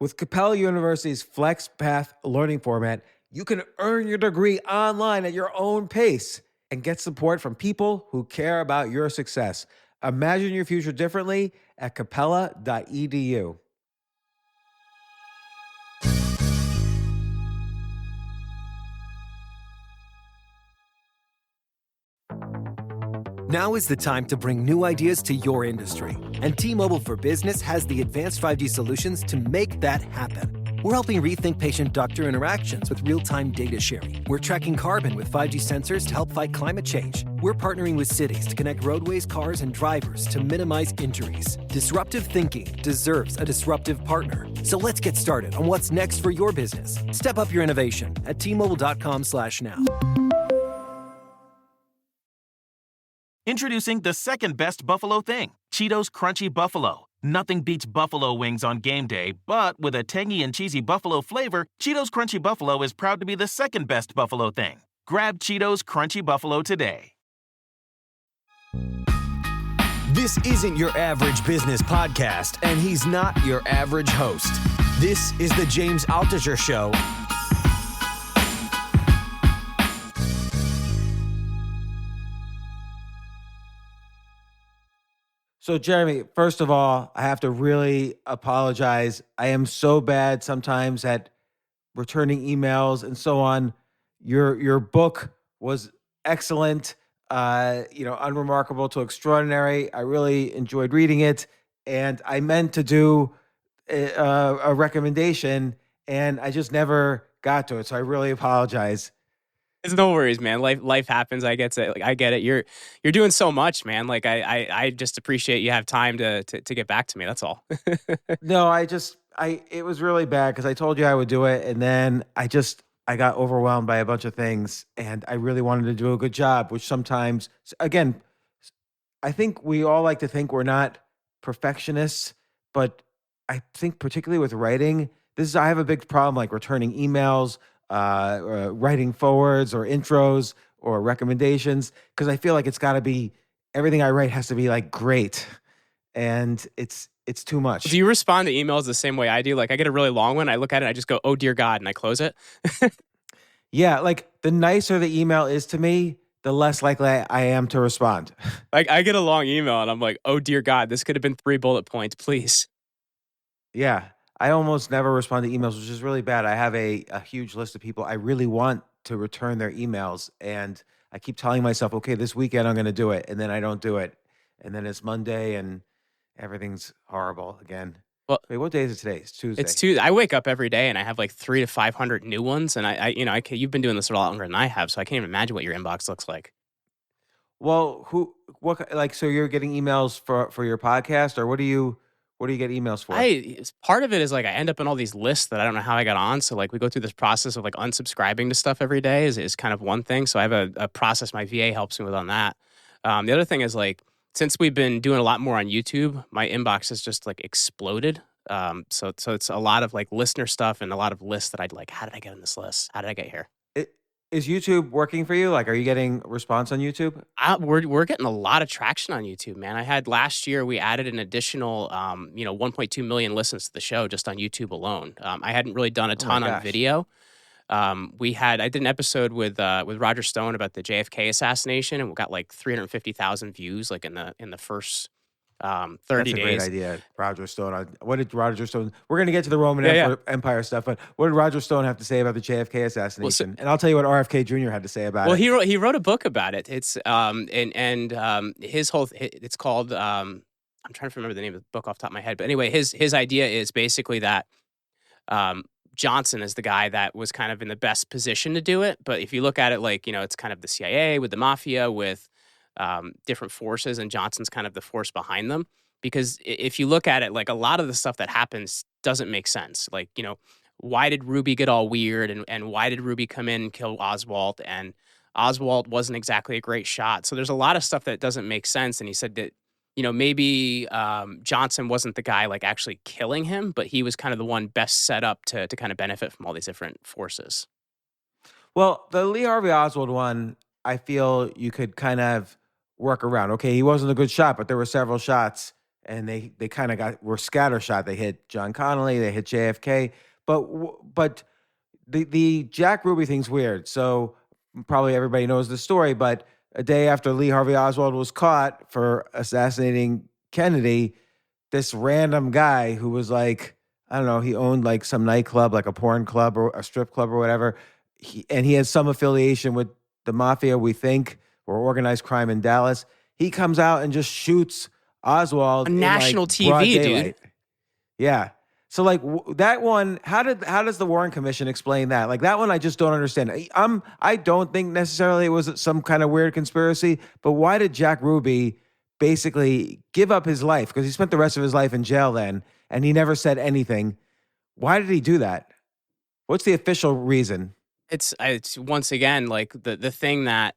With Capella University's FlexPath learning format, you can earn your degree online at your own pace and get support from people who care about your success. Imagine your future differently at capella.edu. Now is the time to bring new ideas to your industry. And T-Mobile for Business has the advanced 5G solutions to make that happen. We're helping rethink patient-doctor interactions with real-time data sharing. We're tracking carbon with 5G sensors to help fight climate change. We're partnering with cities to connect roadways, cars, and drivers to minimize injuries. Disruptive thinking deserves a disruptive partner. So let's get started on what's next for your business. Step up your innovation at T-Mobile.com/now. Introducing the second best buffalo thing, Cheetos Crunchy Buffalo. Nothing beats buffalo wings on game day, but with a tangy and cheesy buffalo flavor, Cheetos Crunchy Buffalo is proud to be the second best buffalo thing. Grab Cheetos Crunchy Buffalo today. This isn't your average business podcast, and he's not your average host. This is the James Altucher Show. So, Jeremy, first of all, I have to really apologize. I am so bad sometimes at returning emails and so on. Your book was excellent, unremarkable to extraordinary. I really enjoyed reading it, and I meant to do a recommendation, and I just never got to it. So I really apologize. It's no worries, man. Life happens. I get it. I get it. You're doing so much, man. Like I just appreciate you have time to get back to me. That's all. No, it was really bad because I told you I would do it, and then I got overwhelmed by a bunch of things, and I really wanted to do a good job, which sometimes, again, I think we all like to think we're not perfectionists, but I think particularly with writing, I have a big problem like returning emails, writing forwards or intros or recommendations, because I feel like it's got to be, everything I write has to be like great, and it's too much. Do you respond to emails the same way I do? Like I get a really long one, I look at it, I just go, "Oh dear God," and I close it. Yeah, like the nicer the email is to me, the less likely I am to respond. Like I get a long email and I'm like, "Oh dear God, this could have been 3 bullet points, please." Yeah, I almost never respond to emails, which is really bad. I have a huge list of people I really want to return their emails, and I keep telling myself, okay, this weekend I'm going to do it, and then I don't do it. And then it's Monday, and everything's horrible again. Well, wait, what day is it today? It's Tuesday. It's Tuesday. I wake up every day and I have like 300 to 500 new ones, and you've been doing this a lot longer than I have, so I can't even imagine what your inbox looks like. Well, so you're getting emails for your podcast, or what do you get emails for? Part of it is like I end up in all these lists that I don't know how I got on. So like we go through this process of like unsubscribing to stuff every day is kind of one thing. So I have a process my VA helps me with on that. The other thing is like, since we've been doing a lot more on YouTube, my inbox has just like exploded. So it's a lot of like listener stuff and a lot of lists that I'd like, how did I get on this list? How did I get here? Is YouTube working for you? Like, are you getting response on YouTube? We're getting a lot of traction on YouTube, man. I had last year, we added an additional, 1.2 million listens to the show just on YouTube alone. I hadn't really done a ton on video. I did an episode with Roger Stone about the JFK assassination, and we got like 350,000 views, like in the first 30 days. That's a great idea, Roger Stone. What did Roger Stone? We're going to get to the Roman Empire stuff, but what did Roger Stone have to say about the JFK assassination? And I'll tell you what RFK Jr. had to say about it. Well, he wrote a book about it. It's his whole it's called I'm trying to remember the name of the book off the top of my head, but anyway, his idea is basically that Johnson is the guy that was kind of in the best position to do it. But if you look at it like, it's kind of the CIA with the mafia with different forces, and Johnson's kind of the force behind them. Because if you look at it, like a lot of the stuff that happens doesn't make sense. Like, why did Ruby get all weird, and why did Ruby come in and kill Oswald? And Oswald wasn't exactly a great shot. So there's a lot of stuff that doesn't make sense. And he said that, maybe Johnson wasn't the guy like actually killing him, but he was kind of the one best set up to kind of benefit from all these different forces. Well, the Lee Harvey Oswald one, I feel you could kind of work around. Okay, he wasn't a good shot, but there were several shots, and they kind of were scattershot. They hit John Connolly, they hit JFK, but the Jack Ruby thing's weird. So probably everybody knows the story, but a day after Lee Harvey Oswald was caught for assassinating Kennedy, this random guy who was like, I don't know, he owned like some nightclub, like a porn club or a strip club or whatever. He had some affiliation with the mafia, we think, or organized crime in Dallas. He comes out and just shoots Oswald on national broad TV, daylight. dude. Yeah. So like that one, how does the Warren Commission explain that? Like that one, I just don't understand. I don't think necessarily it was some kind of weird conspiracy, but why did Jack Ruby basically give up his life? Because he spent the rest of his life in jail then, and he never said anything. Why did he do that? What's the official reason? It's once again like the thing that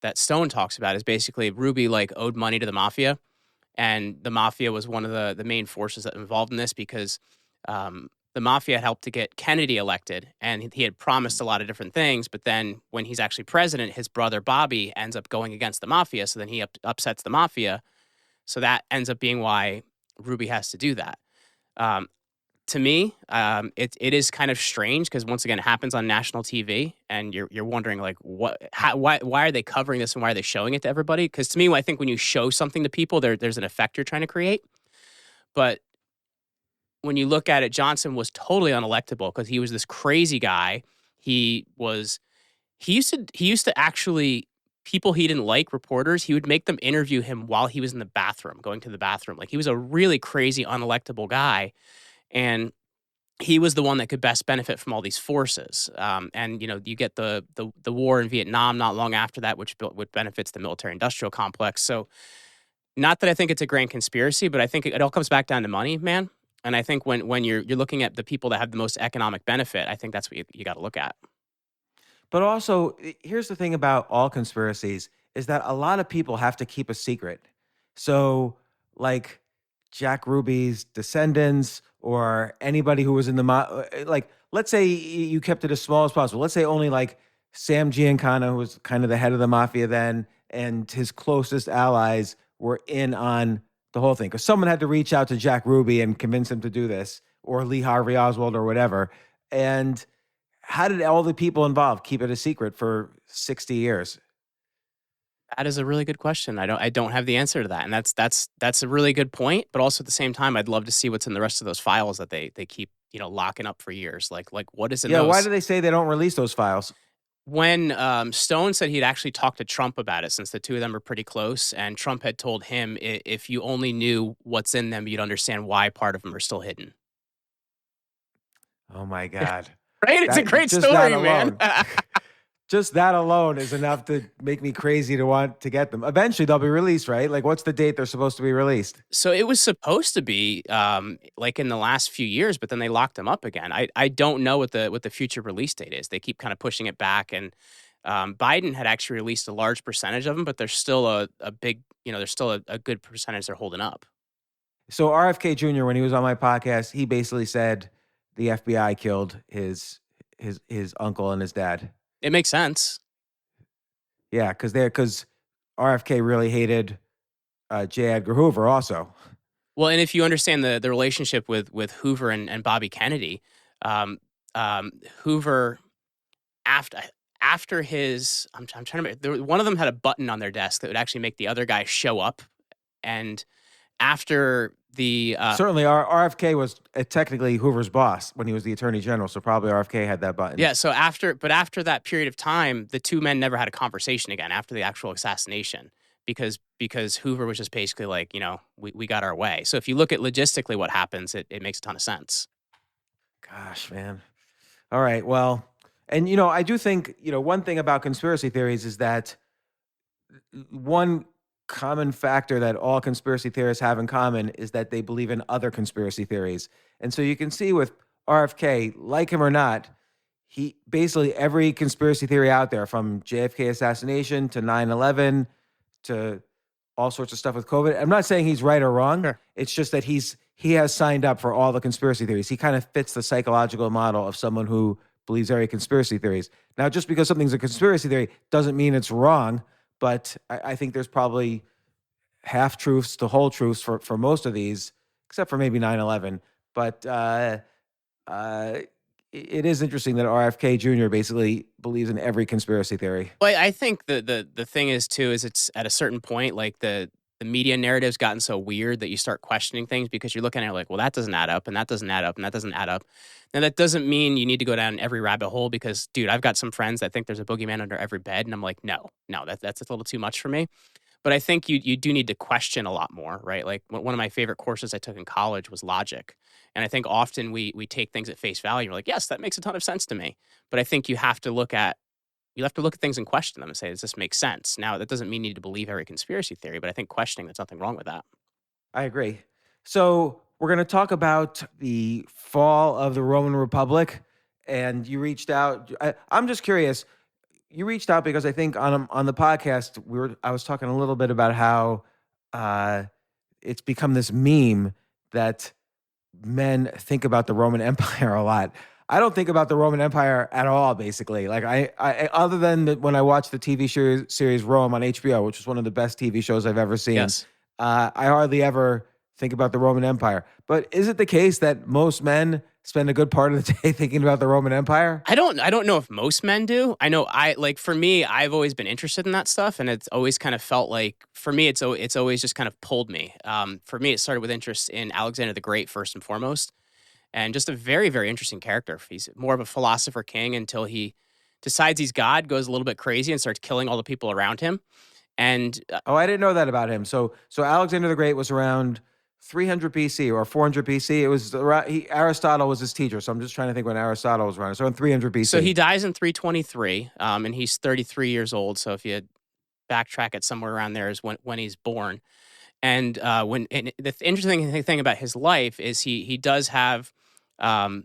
that Stone talks about is basically Ruby like owed money to the mafia. And the mafia was one of the main forces that involved in this because the mafia had helped to get Kennedy elected, and he had promised a lot of different things. But then when he's actually president, his brother Bobby ends up going against the mafia. So then he upsets the mafia. So that ends up being why Ruby has to do that. To me, it is kind of strange because once again, it happens on national TV, and you're wondering like why are they covering this and why are they showing it to everybody? Because to me, I think when you show something to people, there's an effect you're trying to create. But when you look at it, Johnson was totally unelectable because he was this crazy guy. He used to actually, people he didn't like, reporters, he would make them interview him while he was in the bathroom, going to the bathroom. Like he was a really crazy, unelectable guy. And he was the one that could best benefit from all these forces. And, you get the war in Vietnam not long after that, which benefits the military-industrial complex. So not that I think it's a grand conspiracy, but I think it all comes back down to money, man. And I think when you're looking at the people that have the most economic benefit, I think that's what you got to look at. But also, here's the thing about all conspiracies is that a lot of people have to keep a secret. So, like Jack Ruby's descendants or anybody who was in the like, let's say you kept it as small as possible. Let's say only like Sam Giancana, who was kind of the head of the mafia then, and his closest allies were in on the whole thing. Because someone had to reach out to Jack Ruby and convince him to do this, or Lee Harvey Oswald or whatever. And how did all the people involved keep it a secret for 60 years? That is a really good question. I don't have the answer to that, and that's a really good point. But also at the same time, I'd love to see what's in the rest of those files that they keep locking up for years. Like what is in those? Why do they say they don't release those files? When Stone said he'd actually talked to Trump about it, since the two of them are pretty close, and Trump had told him if you only knew what's in them, you'd understand why part of them are still hidden. Oh my God! Right? It's a great story, man. Just that alone is enough to make me crazy to want to get them. Eventually, they'll be released, right? Like, what's the date they're supposed to be released? So it was supposed to be like in the last few years, but then they locked them up again. I don't know what the future release date is. They keep kind of pushing it back, and Biden had actually released a large percentage of them, but there's still a big, there's still a good percentage they're holding up. So RFK Jr., when he was on my podcast, he basically said the FBI killed his uncle and his dad. It makes sense. Yeah, because RFK really hated J. Edgar Hoover also. Well, and if you understand the relationship with Hoover and Bobby Kennedy, Hoover after his, I'm trying to remember, one of them had a button on their desk that would actually make the other guy show up, and after the certainly RFK was technically Hoover's boss when he was the attorney general, so probably RFK had that button. Yeah, so after that period of time, the two men never had a conversation again after the actual assassination because Hoover was just basically like, we got our way. So if you look at logistically what happens, it makes a ton of sense. Gosh, man. All right, well, and I do think, one thing about conspiracy theories is that one common factor that all conspiracy theorists have in common is that they believe in other conspiracy theories. And so you can see with RFK, like him or not, he basically every conspiracy theory out there, from JFK assassination to 9/11 to all sorts of stuff with COVID. I'm not saying he's right or wrong. Sure. It's just that he has signed up for all the conspiracy theories. He kind of fits the psychological model of someone who believes every conspiracy theories. Now, just because something's a conspiracy theory doesn't mean it's wrong. But I think there's probably half truths to whole truths for most of these, except for maybe 9/11. But uh, it is interesting that RFK Jr. basically believes in every conspiracy theory. Well, I think the thing is too is it's at a certain point like the media narrative's gotten so weird that you start questioning things because you're looking at it like, well, that doesn't add up, and that doesn't add up, and that doesn't add up. Now that doesn't mean you need to go down every rabbit hole because, dude, I've got some friends that think there's a boogeyman under every bed, and I'm like, no, that's a little too much for me. But I think you do need to question a lot more, right? Like one of my favorite courses I took in college was logic. And I think often we take things at face value. We're like, yes, that makes a ton of sense to me. But I think you have to look at things and question them and say, does this make sense? Now, that doesn't mean you need to believe every conspiracy theory, but I think questioning, there's nothing wrong with that. I agree. So we're going to talk about the fall of the Roman Republic. And you reached out. I'm just curious. You reached out because I think on the podcast I was talking a little bit about how it's become this meme that men think about the Roman Empire a lot. I don't think about the Roman Empire at all, basically. Like I other than when I watched the TV series Rome on HBO, which was one of the best TV shows I've ever seen. Yes. I hardly ever think about the Roman Empire. But is it the case that most men spend a good part of the day thinking about the Roman Empire? I don't know if most men do. I know for me, I've always been interested in that stuff, and it's always kind of felt like, for me, it's always just kind of pulled me. For me, it started with interest in Alexander the Great first and foremost, and just a very, very interesting character. He's more of a philosopher king until he decides he's God, goes a little bit crazy, and starts killing all the people around him. And I didn't know that about him. So Alexander the Great was around 300 BC or 400 BC. It was Aristotle was his teacher. So I'm just trying to think when Aristotle was around. So in 300 BC. So he dies in 323, and he's 33 years old. So if you backtrack it somewhere around there is when he's born. And the interesting thing about his life is he does have the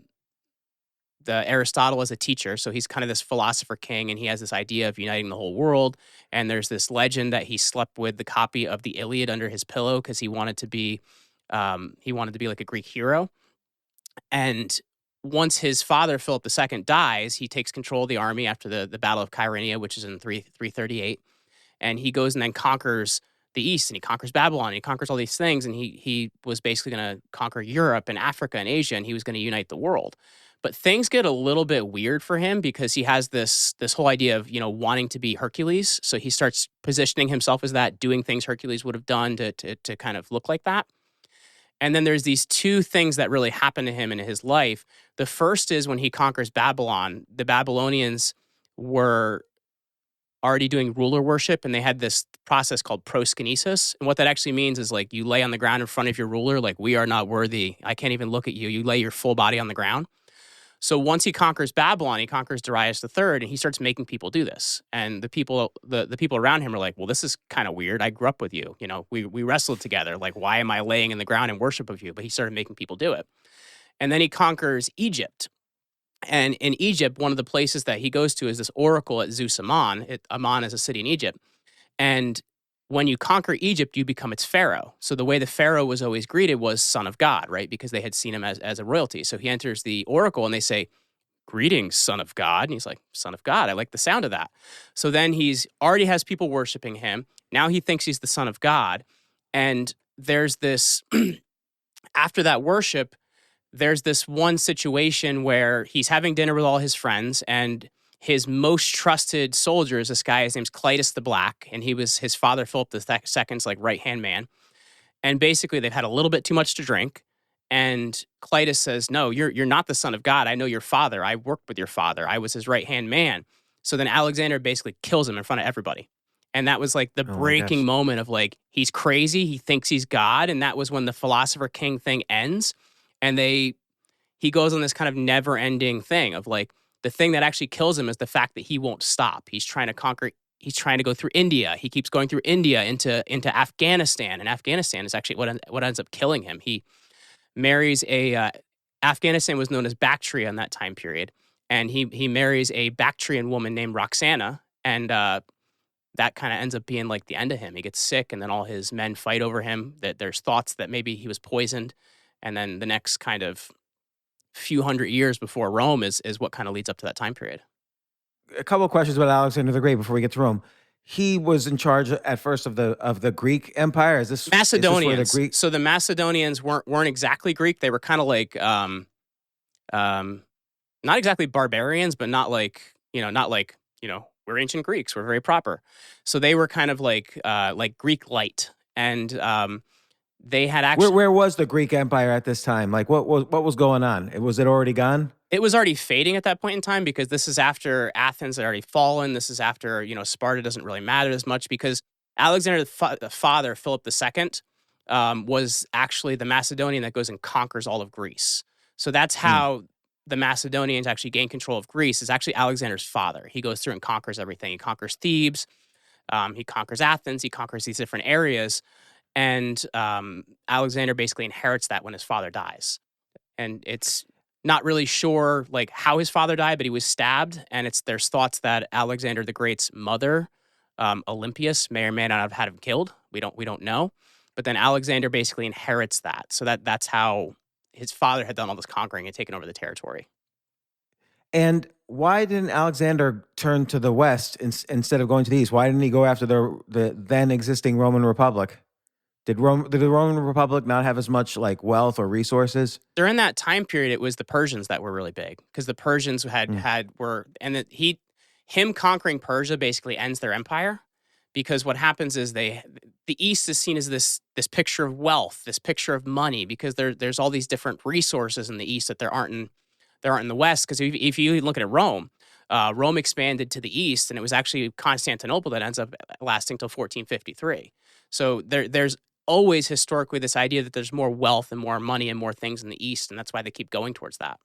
Aristotle as a teacher. So he's kind of this philosopher king, and he has this idea of uniting the whole world. And there's this legend that he slept with the copy of the Iliad under his pillow because he wanted to be like a Greek hero. And once his father, Philip II, dies, he takes control of the army after the Battle of Kyrenia, which is in 338. And he goes and then conquers the East, and he conquers Babylon, and he conquers all these things. And he was basically going to conquer Europe and Africa and Asia, and he was going to unite the world. But things get a little bit weird for him because he has this whole idea of, wanting to be Hercules. So he starts positioning himself as that, doing things Hercules would have done to kind of look like that. And then there's these two things that really happen to him in his life. The first is when he conquers Babylon, the Babylonians were already doing ruler worship, and they had this process called proskinesis. And what that actually means is like you lay on the ground in front of your ruler, like, we are not worthy. I can't even look at you. You lay your full body on the ground. So once he conquers Babylon, he conquers Darius III, and he starts making people do this. And the people around him are like, well, this is kind of weird. I grew up with you. We wrestled together. Like, why am I laying in the ground in worship of you? But he started making people do it. And then he conquers Egypt. And in Egypt, one of the places that he goes to is this oracle at Zeus Ammon. Ammon is a city in Egypt. And when you conquer Egypt, you become its pharaoh. So the way the pharaoh was always greeted was son of God, right? Because they had seen him as a royalty. So he enters the oracle and they say, greetings, son of God. And he's like, son of God, I like the sound of that. So then he's already has people worshiping him. Now he thinks he's the son of God. And there's this, after that worship, there's this one situation where he's having dinner with all his friends, and his most trusted soldier is this guy. His name's Clytus the Black, and he was his father, Philip II's like right-hand man. And basically, they've had a little bit too much to drink. And Clytus says, no, you're not the son of God. I know your father. I worked with your father. I was his right-hand man. So then Alexander basically kills him in front of everybody. And that was like the breaking moment of like, he's crazy. He thinks he's God. And that was when the philosopher king thing ends. And he goes on this kind of never-ending thing of like, the thing that actually kills him is the fact that he won't stop. He's trying to conquer. He's trying to go through India. He keeps going through India into Afghanistan, and Afghanistan is actually what ends up killing him. He marries Afghanistan was known as Bactria in that time period, and he marries a Bactrian woman named Roxana, and that kind of ends up being like the end of him. He gets sick, and then all his men fight over him. That there's thoughts that maybe he was poisoned, and then the next kind of few hundred years before Rome is what kind of leads up to that time period. A couple of questions about Alexander the Great before we get to Rome. he was in charge at first of the Greek Empire. Is this where the Macedonians. Greek? So the Macedonians weren't exactly Greek. They were kind of like not exactly barbarians, but not like we're ancient Greeks. We're very proper. So they were kind of like Greek light, and they had actually. Where was the Greek Empire at this time? Like what was going on? Was it already gone? It was already fading at that point in time because this is after Athens had already fallen. This is after, Sparta doesn't really matter as much because Alexander the father, Philip II, was actually the Macedonian that goes and conquers all of Greece. So that's how the Macedonians actually gain control of Greece, is actually Alexander's father. He goes through and conquers everything. He conquers Thebes. He conquers Athens. He conquers these different areas. And Alexander basically inherits that when his father dies. And it's not really sure like how his father died, but he was stabbed. And there's thoughts that Alexander the Great's mother, Olympias, may or may not have had him killed. We don't know. But then Alexander basically inherits that. So that's how his father had done all this conquering and taken over the territory. And why didn't Alexander turn to the west instead of going to the east? Why didn't he go after the then existing Roman Republic? Did the Roman Republic not have as much like wealth or resources? During that time period, it was the Persians that were really big because the Persians him conquering Persia basically ends their empire, because what happens is the East is seen as this picture of wealth, this picture of money, because there's all these different resources in the East that there aren't in the West. Because if you look at Rome, Rome expanded to the East, and it was actually Constantinople that ends up lasting till 1453. So there's always historically this idea that there's more wealth and more money and more things in the East, and that's why they keep going towards that.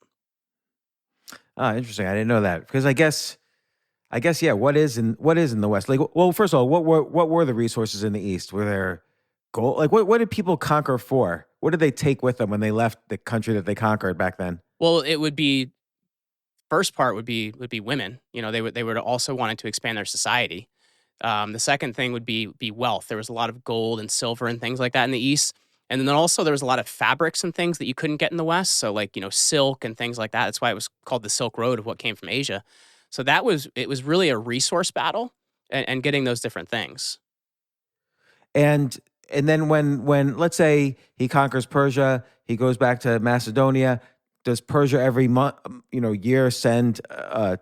Ah, interesting. I didn't know that, because I guess yeah. What is in the West? Like, well, first of all, what were the resources in the East? Were there gold? Like, what did people conquer for? What did they take with them when they left the country that they conquered back then? Well, it would be first part would be women. They would also wanting to expand their society. The second thing would be wealth. There was a lot of gold and silver and things like that in the East. And then also there was a lot of fabrics and things that you couldn't get in the West. So like, silk and things like that. That's why it was called the Silk Road of what came from Asia. So it was really a resource battle and getting those different things. And then when let's say he conquers Persia, he goes back to Macedonia. Does Persia every month, year send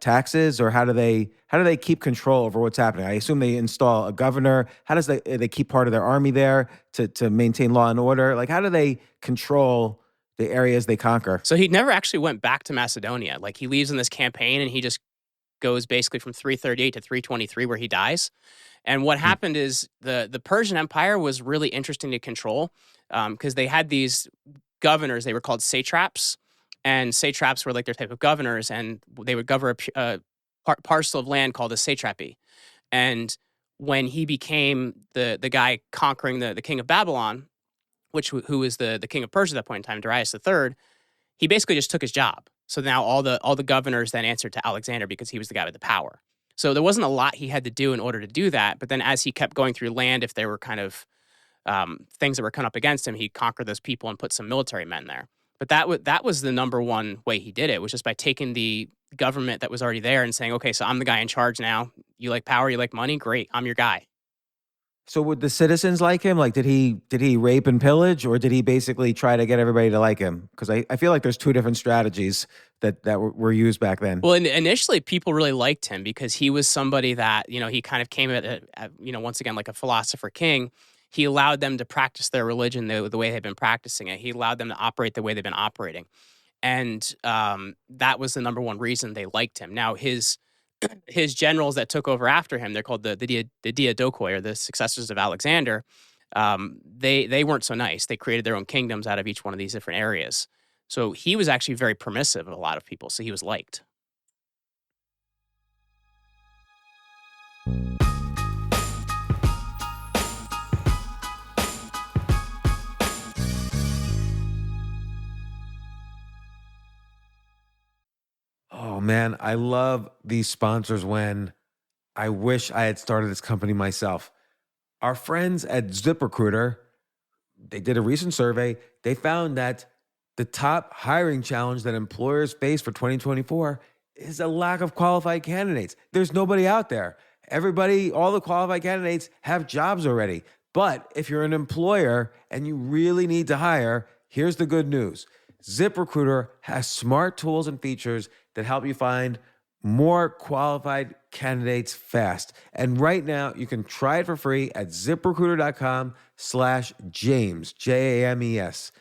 taxes, or how do they keep control over what's happening? I assume they install a governor. How does they keep part of their army there to maintain law and order? Like, how do they control the areas they conquer? So he never actually went back to Macedonia. Like, he leaves in this campaign and he just goes basically from 338 to 323 where he dies. And what happened is the Persian Empire was really interesting to control because they had these governors. They were called satraps. And satraps were like their type of governors, and they would govern a parcel of land called a satrapy. And when he became the guy conquering the king of Babylon, who was the king of Persia at that point in time, Darius III, he basically just took his job. So now all the governors then answered to Alexander because he was the guy with the power. So there wasn't a lot he had to do in order to do that. But then as he kept going through land, if there were kind of things that were coming up against him, he'd conquer those people and put some military men there. But that was the number one way he did it, was just by taking the government that was already there and saying, okay, so I'm the guy in charge now. You like power, you like money? Great, I'm your guy. So would the citizens like him? Like, did he rape and pillage, or did he basically try to get everybody to like him? Because I feel like there's two different strategies that were used back then. Well, initially people really liked him because he was somebody that, he kind of came at once again, like a philosopher king. He allowed them to practice their religion the way they've been practicing it. He allowed them to operate the way they've been operating. And that was the number one reason they liked him. Now, his generals that took over after him, they're called the Diadokoi, or the successors of Alexander. They weren't so nice. They created their own kingdoms out of each one of these different areas. So he was actually very permissive of a lot of people. So he was liked. Oh man, I love these sponsors when I wish I had started this company myself. Our friends at ZipRecruiter, they did a recent survey. They found that the top hiring challenge that employers face for 2024 is a lack of qualified candidates. There's nobody out there. everybody, all the qualified candidates have jobs already. But if you're an employer and you really need to hire, here's the good news. ZipRecruiter has smart tools and features that help you find more qualified candidates fast. And right now, you can try it for free at ziprecruiter.com/James, James.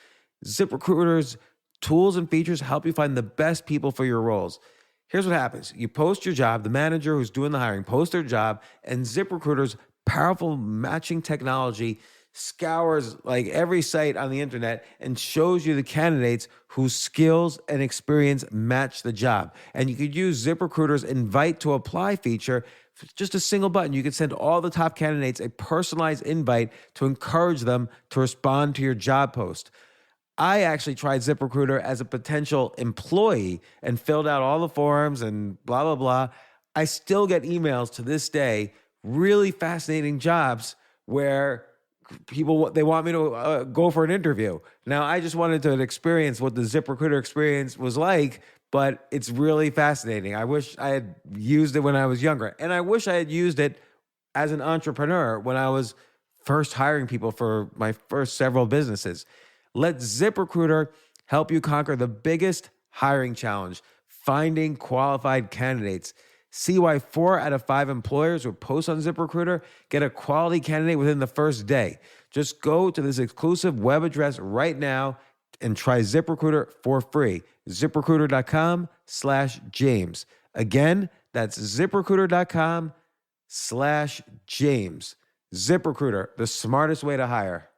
ZipRecruiter's tools and features help you find the best people for your roles. Here's what happens. You post your job, the manager who's doing the hiring posts their job, and ZipRecruiter's powerful matching technology scours like every site on the internet and shows you the candidates whose skills and experience match the job. And you could use ZipRecruiter's invite to apply feature, just a single button. You could send all the top candidates a personalized invite to encourage them to respond to your job post. I actually tried ZipRecruiter as a potential employee and filled out all the forms and blah, blah, blah. I still get emails to this day, really fascinating jobs where people, they want me to go for an interview. Now, I just wanted to experience what the ZipRecruiter experience was like, but it's really fascinating. I wish I had used it when I was younger. And I wish I had used it as an entrepreneur when I was first hiring people for my first several businesses. Let ZipRecruiter help you conquer the biggest hiring challenge, finding qualified candidates. See why 4 out of 5 employers who post on ZipRecruiter get a quality candidate within the first day. Just go to this exclusive web address right now and try ZipRecruiter for free. ZipRecruiter.com/James. Again, that's ZipRecruiter.com/James. ZipRecruiter, the smartest way to hire.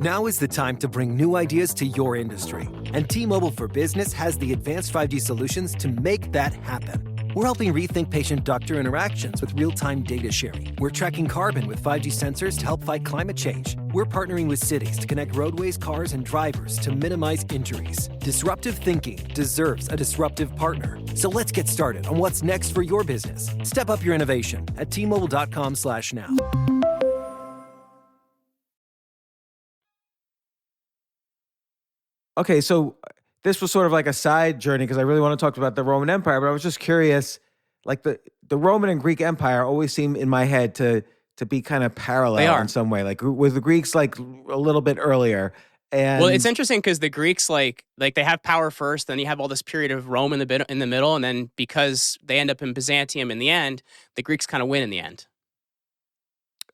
Now is the time to bring new ideas to your industry. And T-Mobile for Business has the advanced 5G solutions to make that happen. We're helping rethink patient-doctor interactions with real-time data sharing. We're tracking carbon with 5G sensors to help fight climate change. We're partnering with cities to connect roadways, cars, and drivers to minimize injuries. Disruptive thinking deserves a disruptive partner. So let's get started on what's next for your business. Step up your innovation at T-Mobile.com/now. Okay, so this was sort of like a side journey because I really want to talk about the Roman Empire, but I was just curious, like the Roman and Greek Empire always seem in my head to be kind of parallel in some way. Like with the Greeks, like a little bit earlier. And well, it's interesting because the Greeks like they have power first, then you have all this period of Rome in the middle, and then because they end up in Byzantium in the end, the Greeks kind of win in the end.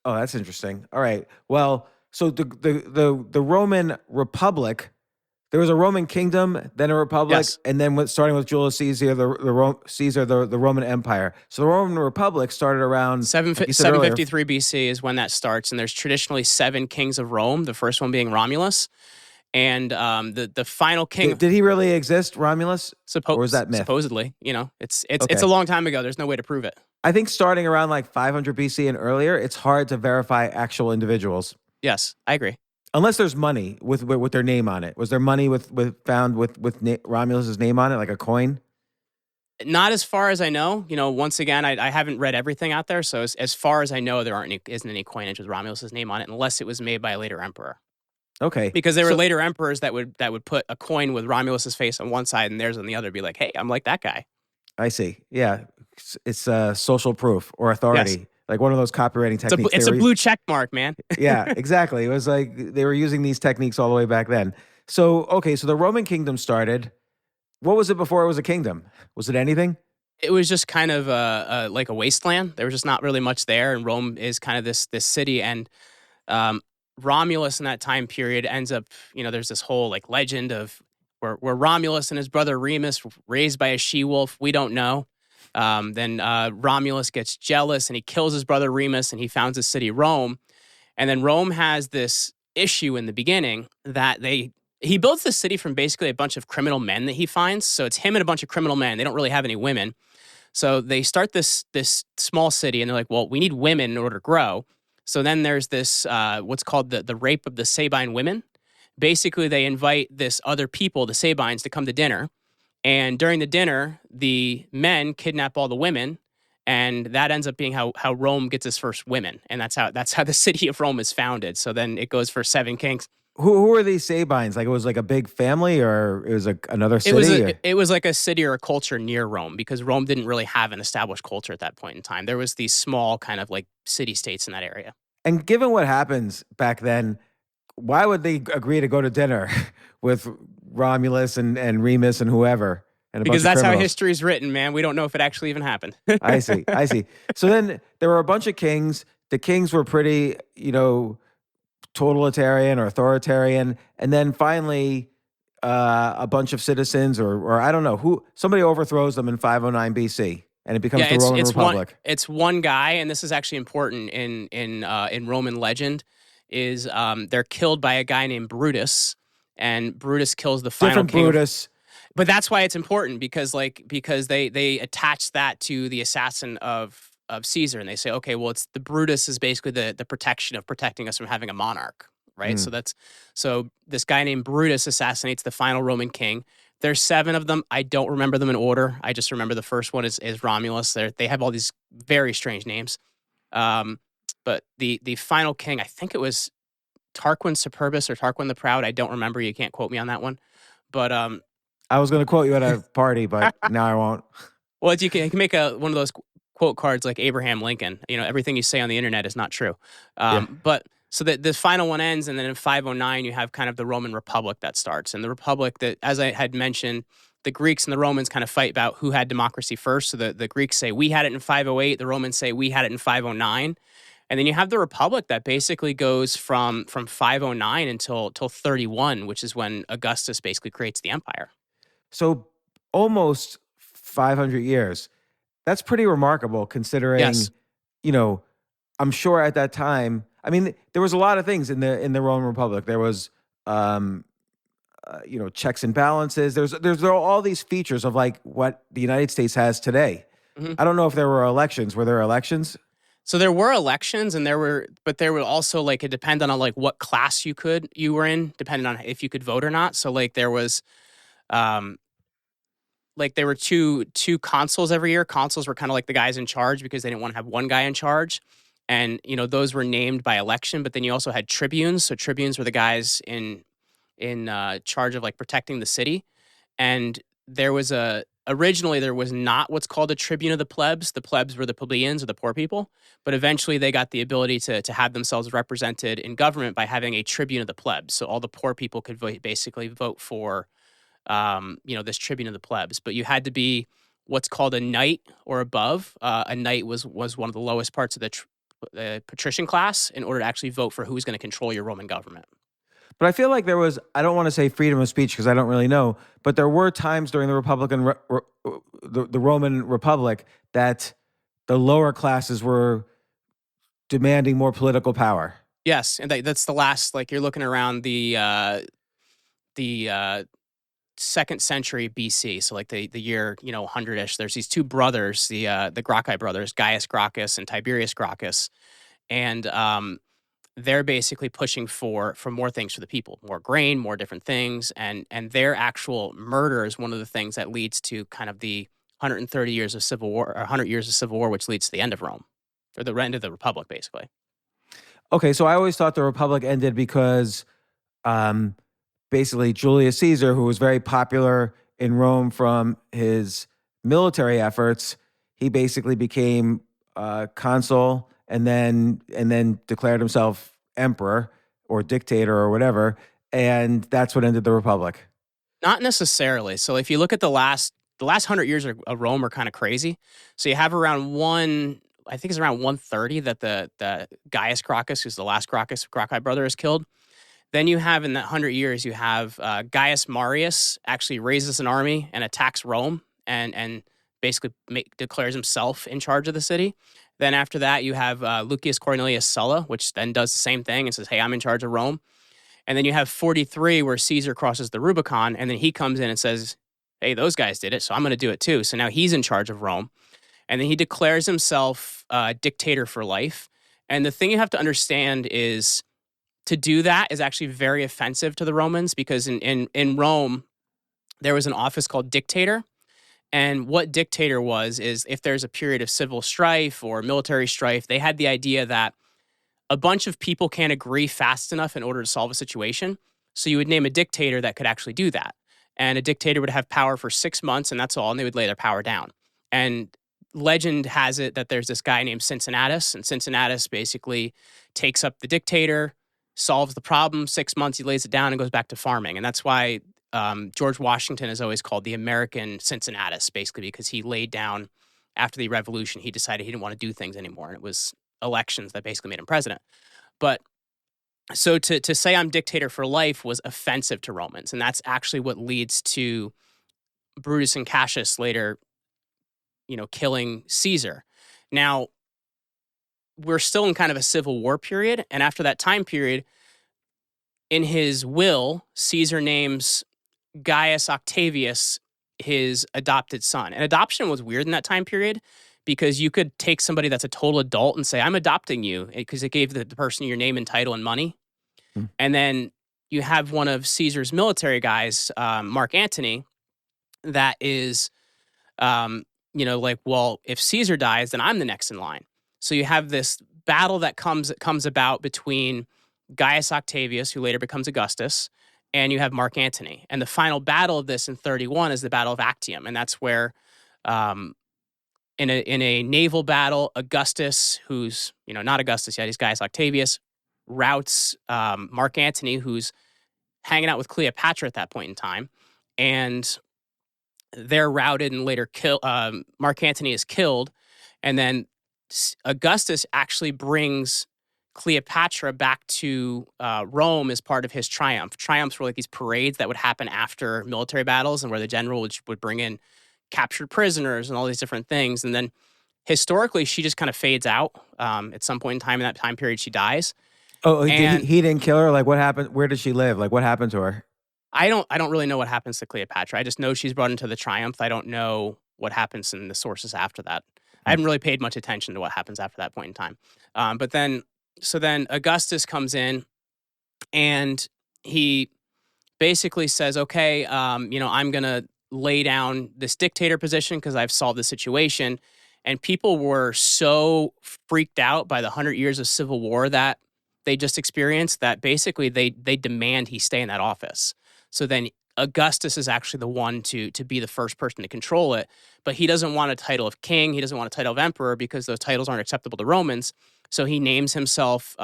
Oh, that's interesting. All right. Well, so the Roman Republic. There was a Roman kingdom, then a republic, Yes. and then starting with Julius Caesar, the Roman Empire. So the Roman Republic started around 753 BC is when that starts, and there's traditionally 7 kings of Rome. The first one being Romulus, and the final king. Did he really exist, Romulus? Or was that myth? Supposedly, it's a long time ago. There's no way to prove it. I think starting around like 500 BC and earlier, it's hard to verify actual individuals. Yes, I agree. Unless there's money with their name on it. Was there money found with Romulus's name on it, like a coin? Not as far as I know. Once again, I haven't read everything out there. So as far as I know, there isn't any coinage with Romulus's name on it, unless it was made by a later emperor. Okay. Because there were later emperors that would put a coin with Romulus's face on one side and theirs on the other, be like, hey, I'm like that guy. I see. Yeah, it's social proof or authority. Yes. Like one of those copywriting techniques. It's a blue check mark, man. Yeah, exactly. It was like they were using these techniques all the way back then. So, okay, so the Roman kingdom started. What was it before it was a kingdom? Was it anything? It was just kind of like a wasteland. There was just not really much there, and Rome is kind of this city. And Romulus in that time period ends up, there's this whole like legend of where Romulus and his brother Remus raised by a she-wolf. We don't know. Then Romulus gets jealous and he kills his brother Remus and he founds the city Rome. And then Rome has this issue in the beginning that he builds the city from basically a bunch of criminal men that he finds. So it's him and a bunch of criminal men. They don't really have any women. So they start this small city and they're like, well, we need women in order to grow. So then there's this what's called the rape of the Sabine women. Basically, they invite this other people, the Sabines, to come to dinner. And during the dinner, the men kidnap all the women, and that ends up being how Rome gets its first women, and that's how the city of Rome is founded. So then it goes for 7 kings. Who are these Sabines? Like, it was like a big family, or it was like another city? It was like a city or a culture near Rome, because Rome didn't really have an established culture at that point in time. There was these small kind of like city states in that area. And given what happens back then, why would they agree to go to dinner with Romulus and Remus and whoever and a Because bunch of that's how criminals? history's written, man. We don't know if it actually even happened. I see. I see. So then there were a bunch of kings. The kings were pretty, totalitarian or authoritarian, and then finally a bunch of citizens, or I don't know who, somebody overthrows them in 509 BC, and it becomes the Roman Republic. It's one guy, and this is actually important in Roman legend. Is they're killed by a guy named Brutus, and Brutus kills the final Different king. Brutus. But that's why it's important, because they attach that to the assassin of Caesar, and they say, okay, well, it's the Brutus is basically the protecting us from having a monarch, right? So this guy named Brutus assassinates the final Roman king. There's 7 of them. I don't remember them in order. I just remember the first one is Romulus. They have all these very strange names. But the final king, I think it was Tarquin Superbus or Tarquin the Proud. I don't remember. You can't quote me on that one. But I was going to quote you at a party, but now I won't. well, you can make one of those quote cards like Abraham Lincoln. Everything you say on the internet is not true. But so the final one ends, and then in 509 you have kind of the Roman Republic that starts, and the Republic that, as I had mentioned, the Greeks and the Romans kind of fight about who had democracy first. So the Greeks say we had it in 508, the Romans say we had it in 509. And then you have the Republic that basically goes from 509 until 31, which is when Augustus basically creates the empire. So almost 500 years. That's pretty remarkable, considering, Yes. I'm sure at that time, I mean, there was a lot of things in the Roman Republic. There was, checks and balances. There are all these features of like what the United States has today. Mhm. I don't know if there were elections. Were there elections? So there were elections, and there were also like, it depended on like what class you were in, depending on if you could vote or not. So like there was, there were two consuls every year. Consuls were kind of like the guys in charge, because they didn't want to have one guy in charge, and those were named by election. But then you also had tribunes. So tribunes were the guys in charge of like protecting the city, and originally there was not what's called a tribune of the plebs. The plebs were the plebeians, or the poor people. But eventually they got the ability to have themselves represented in government by having a tribune of the plebs. So all the poor people could basically vote for, this tribune of the plebs. But you had to be what's called a knight or above. A knight was one of the lowest parts of the patrician class in order to actually vote for who's going to control your Roman government. But I feel like there was, I don't want to say freedom of speech because I don't really know, but there were times during the Roman Republic that the lower classes were demanding more political power. Yes, and that's the last, like, you're looking around the 2nd century BC, so like the year 100ish. There's these 2 brothers, the Gracchi brothers, Gaius Gracchus and Tiberius Gracchus, and they're basically pushing for more things for the people, more grain, more different things, and their actual murder is one of the things that leads to kind of the 130 years of civil war, or 100 years of civil war, which leads to the end of Rome, or the end of the Republic, basically. Okay, so I always thought the Republic ended because basically Julius Caesar, who was very popular in Rome from his military efforts, he basically became consul and then declared himself emperor or dictator or whatever, and that's what ended the Republic. Not necessarily. So if you look at the last 100 years of Rome are kind of crazy. So you have around I think it's around 130 that the Gaius Gracchus, who's the last Gracchi brother, is killed. Then you have, in that 100 years, you have Gaius Marius actually raises an army and attacks Rome and basically declares himself in charge of the city. Then after that, you have Lucius Cornelius Sulla, which then does the same thing and says, hey, I'm in charge of Rome. And then you have 43 where Caesar crosses the Rubicon, and then he comes in and says, hey, those guys did it, so I'm going to do it too. So now he's in charge of Rome. And then he declares himself dictator for life. And the thing you have to understand is to do that is actually very offensive to the Romans, because in Rome, there was an office called dictator. And what dictator is if there's a period of civil strife or military strife, they had the idea that a bunch of people can't agree fast enough in order to solve a situation. So you would name a dictator that could actually do that. And a dictator would have power for 6 months, and that's all, and they would lay their power down. And legend has it that there's this guy named Cincinnatus, and Cincinnatus basically takes up the dictator, solves the problem, 6 months, he lays it down and goes back to farming. And that's why George Washington is always called the American Cincinnatus, basically, because he laid down, after the revolution, he decided he didn't want to do things anymore. And it was elections that basically made him president. But so to say I'm dictator for life was offensive to Romans. And that's actually what leads to Brutus and Cassius later, killing Caesar. Now, we're still in kind of a civil war period. And after that time period, in his will, Caesar names Gaius Octavius his adopted son. And adoption was weird in that time period because you could take somebody that's a total adult and say, I'm adopting you, because it gave the person your name and title and money. And then you have one of Caesar's military guys, Mark Antony, that is, well, if Caesar dies, then I'm the next in line. So you have this battle that comes about between Gaius Octavius, who later becomes Augustus, and you have Mark Antony. And the final battle of this in 31 is the Battle of Actium. And that's where, in a naval battle, Augustus, who's, not Augustus yet, he's Gaius Octavius, routs Mark Antony, who's hanging out with Cleopatra at that point in time. And they're routed and later Mark Antony is killed. And then Augustus actually brings Cleopatra back to Rome as part of his triumph. Triumphs were like these parades that would happen after military battles, and where the general would bring in captured prisoners and all these different things. And then historically, she just kind of fades out. At some point in time in that time period, she dies. Oh, he didn't kill her? Like, what happened? Where did she live? Like, what happened to her? I don't really know what happens to Cleopatra. I just know she's brought into the triumph. I don't know what happens in the sources after that. I haven't really paid much attention to what happens after that point in time. But then Augustus comes in, and he basically says, okay, I'm going to lay down this dictator position because I've solved the situation. And people were so freaked out by the 100 years of civil war that they just experienced that basically they demand he stay in that office. So then Augustus is actually the one to be the first person to control it, but he doesn't want a title of king. He doesn't want a title of emperor because those titles aren't acceptable to Romans. So he names himself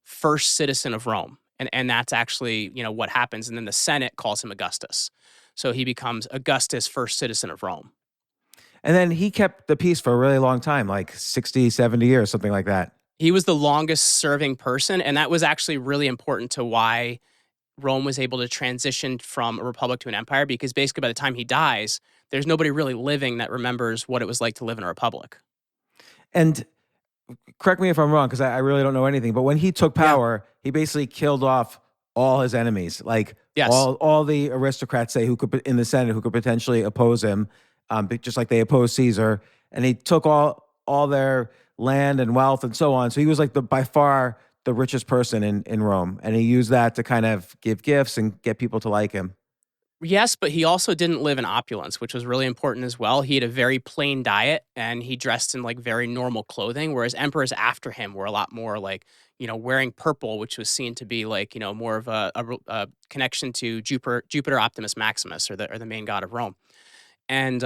first citizen of Rome. And that's actually, what happens. And then the Senate calls him Augustus. So he becomes Augustus, first citizen of Rome. And then he kept the peace for a really long time, like 60, 70 years, something like that. He was the longest serving person. And that was actually really important to why Rome was able to transition from a republic to an empire, because basically by the time he dies, there's nobody really living that remembers what it was like to live in a republic. And correct me if I'm wrong, because I really don't know anything, but when he took power, he basically killed off all his enemies, like all the aristocrats, say, who could in the Senate, who could potentially oppose him, just like they opposed Caesar, and he took all their land and wealth and so on. So he was like by far the richest person in Rome, and he used that to kind of give gifts and get people to like him. Yes, but he also didn't live in opulence, which was really important as well. He had a very plain diet, and he dressed in like very normal clothing, whereas emperors after him were a lot more like, wearing purple, which was seen to be like, more of a connection to Jupiter Optimus Maximus, or the main god of Rome. And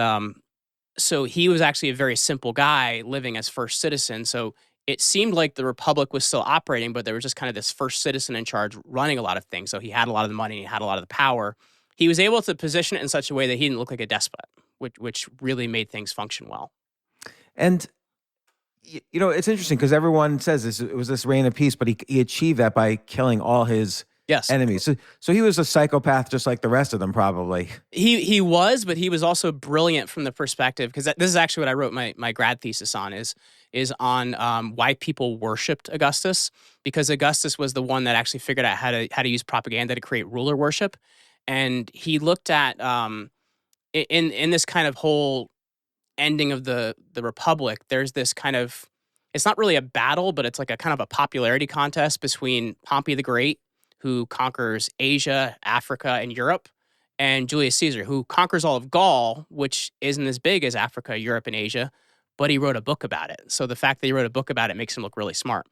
so he was actually a very simple guy living as first citizen. So it seemed like the republic was still operating, but there was just kind of this first citizen in charge running a lot of things. So he had a lot of the money, he had a lot of the power. He was able to position it in such a way that he didn't look like a despot, which really made things function well. And, it's interesting because everyone says it was this reign of peace, but he achieved that by killing all his enemies. So he was a psychopath just like the rest of them, probably. He was, but he was also brilliant from the perspective, because this is actually what I wrote my grad thesis on, is on why people worshipped Augustus, because Augustus was the one that actually figured out how to use propaganda to create ruler worship. And he looked at in this kind of whole ending of the Republic, there's this kind of, it's not really a battle, but it's like a kind of a popularity contest between Pompey the Great, who conquers Asia, Africa, and Europe, and Julius Caesar, who conquers all of Gaul, which isn't as big as Africa, Europe, and Asia, but he wrote a book about it. So the fact that he wrote a book about it makes him look really smart.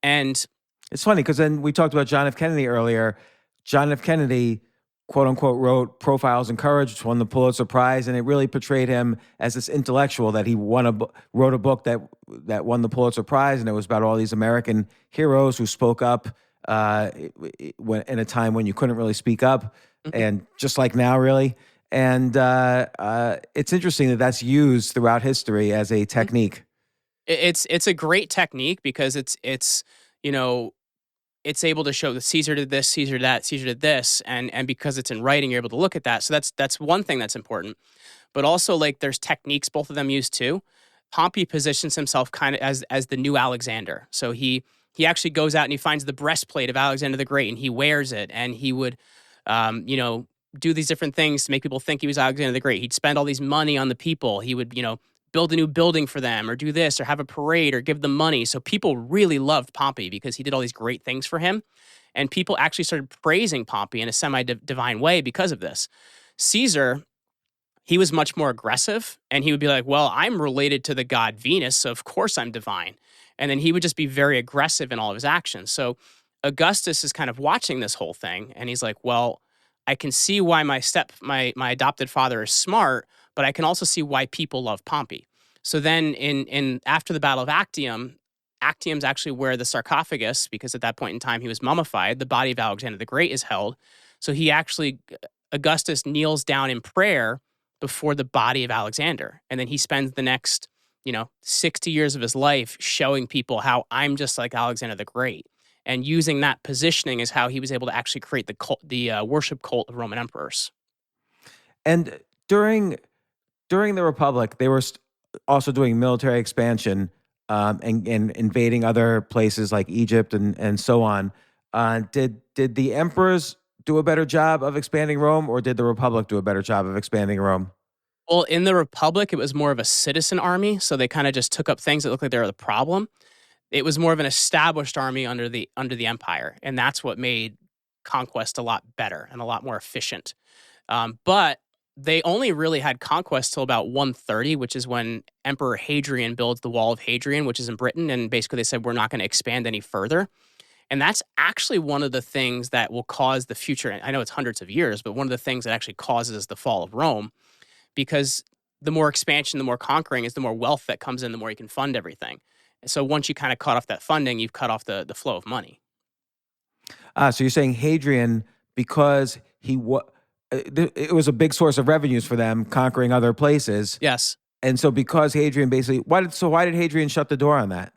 And It's funny because then we talked about John F. Kennedy earlier. John F. Kennedy, quote unquote, wrote Profiles in Courage, which won the Pulitzer Prize, and it really portrayed him as this intellectual that he wrote a book that won the Pulitzer Prize, and it was about all these American heroes who spoke up in a time when you couldn't really speak up, and just like now, really. And it's interesting that that's used throughout history as a technique. It's a great technique because it's able to show that Caesar did this, Caesar that, Caesar did this, and because it's in writing, you're able to look at that. So that's one thing that's important. But also, like, there's techniques both of them use too. Pompey positions himself kind of as the new Alexander. So he actually goes out and he finds the breastplate of Alexander the Great and he wears it, and he would do these different things to make people think he was Alexander the Great. He'd spend all these money on the people. He would build a new building for them, or do this, or have a parade, or give them money. So people really loved Pompey because he did all these great things for him. And people actually started praising Pompey in a semi-divine way because of this. Caesar, he was much more aggressive, and he would be like, well, I'm related to the god Venus, so of course I'm divine. And then he would just be very aggressive in all of his actions. So Augustus is kind of watching this whole thing, and he's like, well, I can see why my adopted father is smart, but I can also see why people love Pompey. So then in after the Battle of Actium, Actium's actually where the sarcophagus, because at that point in time he was mummified, the body of Alexander the Great is held. So Augustus kneels down in prayer before the body of Alexander. And then he spends the next, 60 years of his life showing people how I'm just like Alexander the Great. And using that positioning is how he was able to actually create the worship cult of Roman emperors. And during the Republic, they were also doing military expansion and invading other places like Egypt and so on. Did the emperors do a better job of expanding Rome, or did the Republic do a better job of expanding Rome? Well, in the Republic, it was more of a citizen army, so they kind of just took up things that looked like they were the problem. It was more of an established army under the empire, and that's what made conquest a lot better and a lot more efficient. But they only really had conquest till about 130, which is when Emperor Hadrian builds the Wall of Hadrian, which is in Britain, and basically they said, we're not going to expand any further. And that's actually one of the things that will cause the future. I know it's hundreds of years, but one of the things that actually causes the fall of Rome, because the more expansion, the more conquering is, the more wealth that comes in, the more you can fund everything. And so once you kind of cut off that funding, you've cut off the flow of money. So you're saying Hadrian, because it was a big source of revenues for them, conquering other places. Yes. And so because Hadrian basically, why did Hadrian shut the door on that?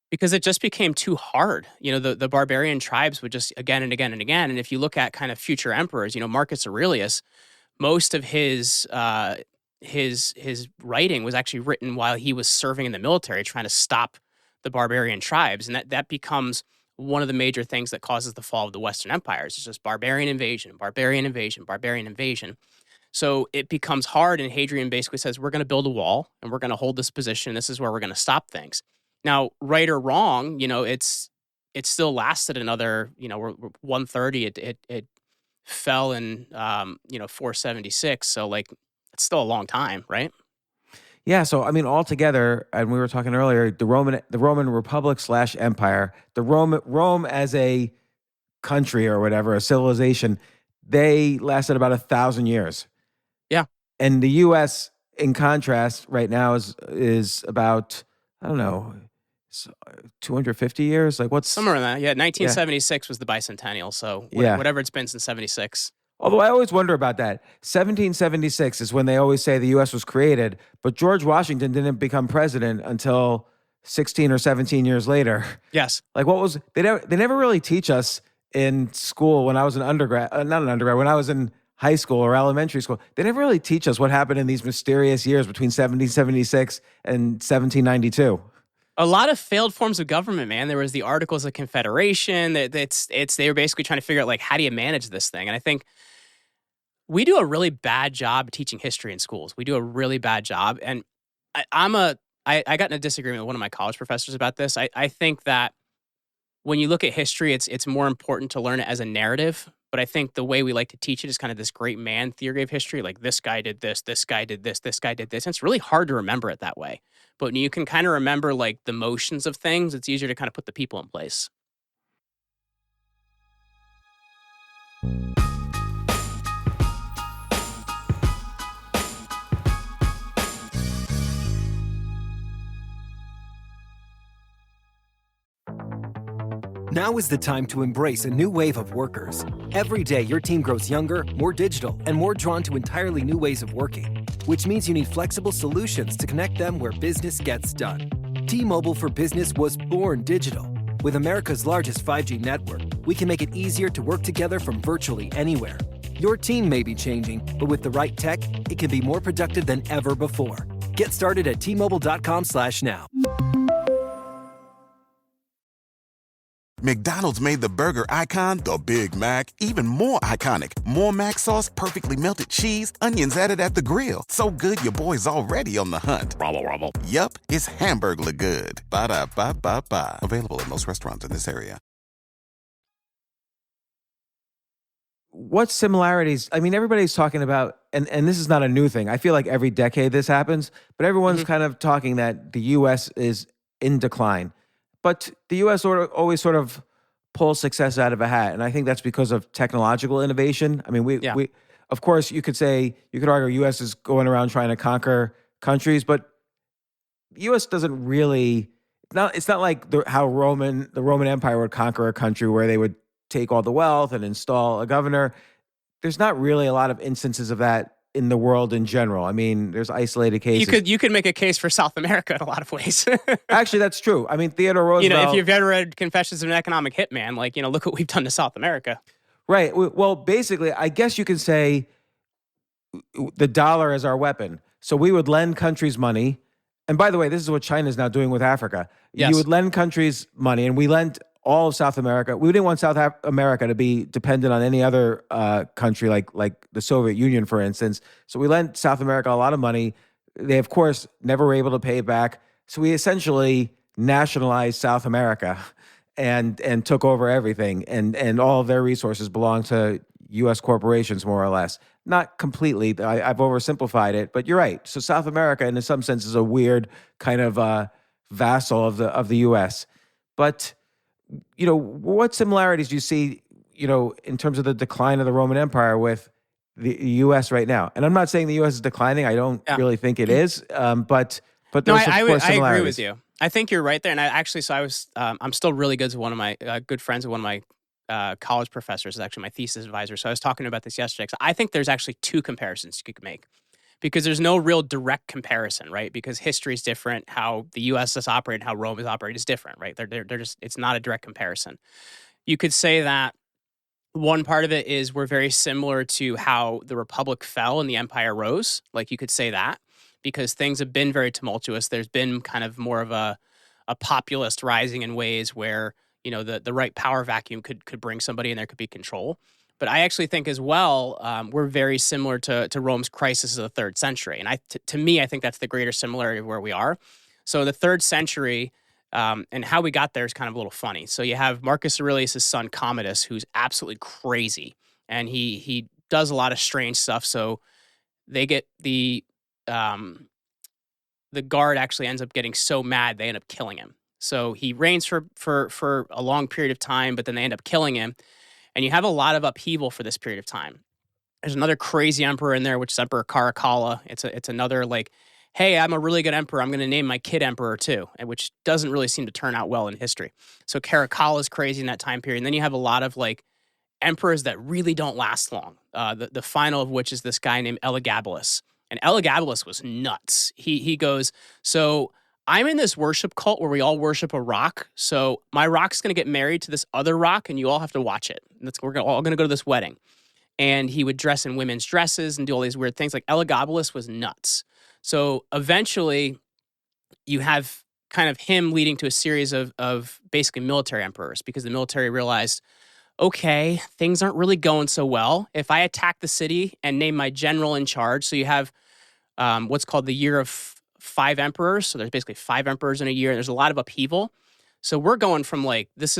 Because it just became too hard. The barbarian tribes would just again and again and again. And if you look at kind of future emperors, Marcus Aurelius, most of his writing was actually written while he was serving in the military, trying to stop the barbarian tribes. And that becomes one of the major things that causes the fall of the Western empires. It's just barbarian invasion, barbarian invasion, barbarian invasion. So it becomes hard, and Hadrian basically says, we're going to build a wall, and we're going to hold this position. This is where we're going to stop things. Now, right or wrong, it still lasted another, 130. It fell in, 476. So, like, it's still a long time, right? Yeah, so I mean, altogether, and we were talking earlier, the Roman Republic / Empire, Rome as a country or whatever, a civilization, they lasted about 1,000 years. Yeah, and the U.S. in contrast right now is about, I don't know, 250 years. Like what's somewhere in that? Yeah, 1976 was the bicentennial. So whatever it's been since 76. Although I always wonder about that. 1776 is when they always say the U.S. was created, but George Washington didn't become president until 16 or 17 years later. Yes. Like they never really teach us in school when I was an undergrad, when I was in high school or elementary school. They never really teach us what happened in these mysterious years between 1776 and 1792. A lot of failed forms of government, man. There was the Articles of Confederation. They were basically trying to figure out, like, how do you manage this thing? And I think we do a really bad job teaching history in schools. We do a really bad job. And I got in a disagreement with one of my college professors about this. I think that when you look at history, it's more important to learn it as a narrative. But I think the way we like to teach it is kind of this great man theory of history. Like, this guy did this guy did this guy did this. And it's really hard to remember it that way. but when you can kind of remember like the motions of things, it's easier to kind of put the people in place. Now is the time to embrace a new wave of workers. Every day, your team grows younger, more digital, and more drawn to entirely new ways of working, which means you need flexible solutions to connect them where business gets done. T-Mobile for Business was born digital. With America's largest 5G network, we can make it easier to work together from virtually anywhere. Your team may be changing, but with the right tech, it can be more productive than ever before. Get started at T-Mobile.com/now. McDonald's made the burger icon, the Big Mac, even more iconic. More Mac sauce, perfectly melted cheese, onions added at the grill. So good your boy's already on the hunt. Rubble, rubble. Yup, it's Hamburglar good. Ba-da-ba-ba-ba. Available at most restaurants in this area. What similarities? I mean, everybody's talking about, and this is not a new thing. I feel like every decade this happens, but everyone's kind of talking that the U.S. is in decline. But the U.S. always sort of pulls success out of a hat, and I think that's because of technological innovation. I mean, we of course, you could argue U.S. is going around trying to conquer countries, but the U.S. doesn't really. It's not like how the Roman Empire would conquer a country where they would take all the wealth and install a governor. There's not really a lot of instances of that in the world in general. I mean, there's isolated cases. You could make a case for South America in a lot of ways. Actually, that's true. I mean, Theodore Roosevelt. You know, if you've ever read Confessions of an Economic Hitman, like, you know, look what we've done to South America. Right. Well, basically, I guess you can say the dollar is our weapon. So we would lend countries money. And by the way, this is what China is now doing with Africa. Yes. You would lend countries money, and we lent all of South America. We didn't want South America to be dependent on any other country like the Soviet Union, for instance. So we lent South America a lot of money. They, of course, never were able to pay it back. So we essentially nationalized South America and took over everything. And all of their resources belong to U.S. corporations, more or less. Not completely. I've oversimplified it, but you're right. So South America, in some sense, is a weird kind of vassal of the U.S. But you know, what similarities do you see, you know, in terms of the decline of the Roman Empire with the U.S. right now? And I'm not saying the U.S. is declining. I don't really think it is. But there's no, of course similarities. I agree with you. I think you're right there. And I'm still really good with one of my good friends with one of my college professors, is actually my thesis advisor. So I was talking about this yesterday. So I think there's actually two comparisons you could make, because there's no real direct comparison, right? Because history is different. How the U.S. has operated, how Rome has operated is different, right? They're just, it's not a direct comparison. You could say that one part of it is we're very similar to how the Republic fell and the Empire rose. Like, you could say that, because things have been very tumultuous. There's been kind of more of a populist rising in ways where, you know, the right power vacuum could bring somebody and there could be control. But I actually think as well, we're very similar to Rome's crisis of the 3rd century. And to me, I think that's the greater similarity of where we are. So the 3rd century and how we got there is kind of a little funny. So you have Marcus Aurelius' son Commodus, who's absolutely crazy. And he does a lot of strange stuff. So they get the guard actually ends up getting so mad, they end up killing him. So he reigns for a long period of time, but then they end up killing him. And you have a lot of upheaval for this period of time. There's another crazy emperor in there, which is Emperor Caracalla. It's another like, hey, I'm a really good emperor. I'm going to name my kid emperor too, and which doesn't really seem to turn out well in history. So Caracalla is crazy in that time period. And then you have a lot of like emperors that really don't last long. The final of which is this guy named Elagabalus. And Elagabalus was nuts. He goes, so I'm in this worship cult where we all worship a rock. So my rock's going to get married to this other rock, and you all have to watch it. We're all going to go to this wedding. And he would dress in women's dresses and do all these weird things. Like, Elagabalus was nuts. So eventually you have kind of him leading to a series of basically military emperors, because the military realized, okay, things aren't really going so well. If I attack the city and name my general in charge, so you have what's called the year of 5 emperors. So there's basically 5 emperors in a year. And there's a lot of upheaval. So we're going from like, this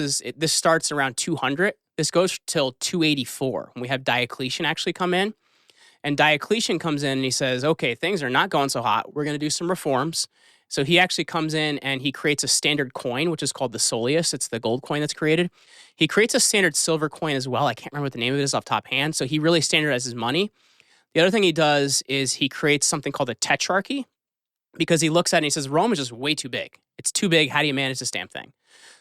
starts around 200. This goes till 284 when we have Diocletian actually come in. And Diocletian comes in and he says, okay, things are not going so hot. We're going to do some reforms. So he actually comes in and he creates a standard coin, which is called the soleus. It's the gold coin that's created. He creates a standard silver coin as well. I can't remember what the name of it is off top hand. So he really standardizes money. The other thing he does is he creates something called a tetrarchy, because he looks at it and he says, Rome is just way too big. It's too big. How do you manage this damn thing?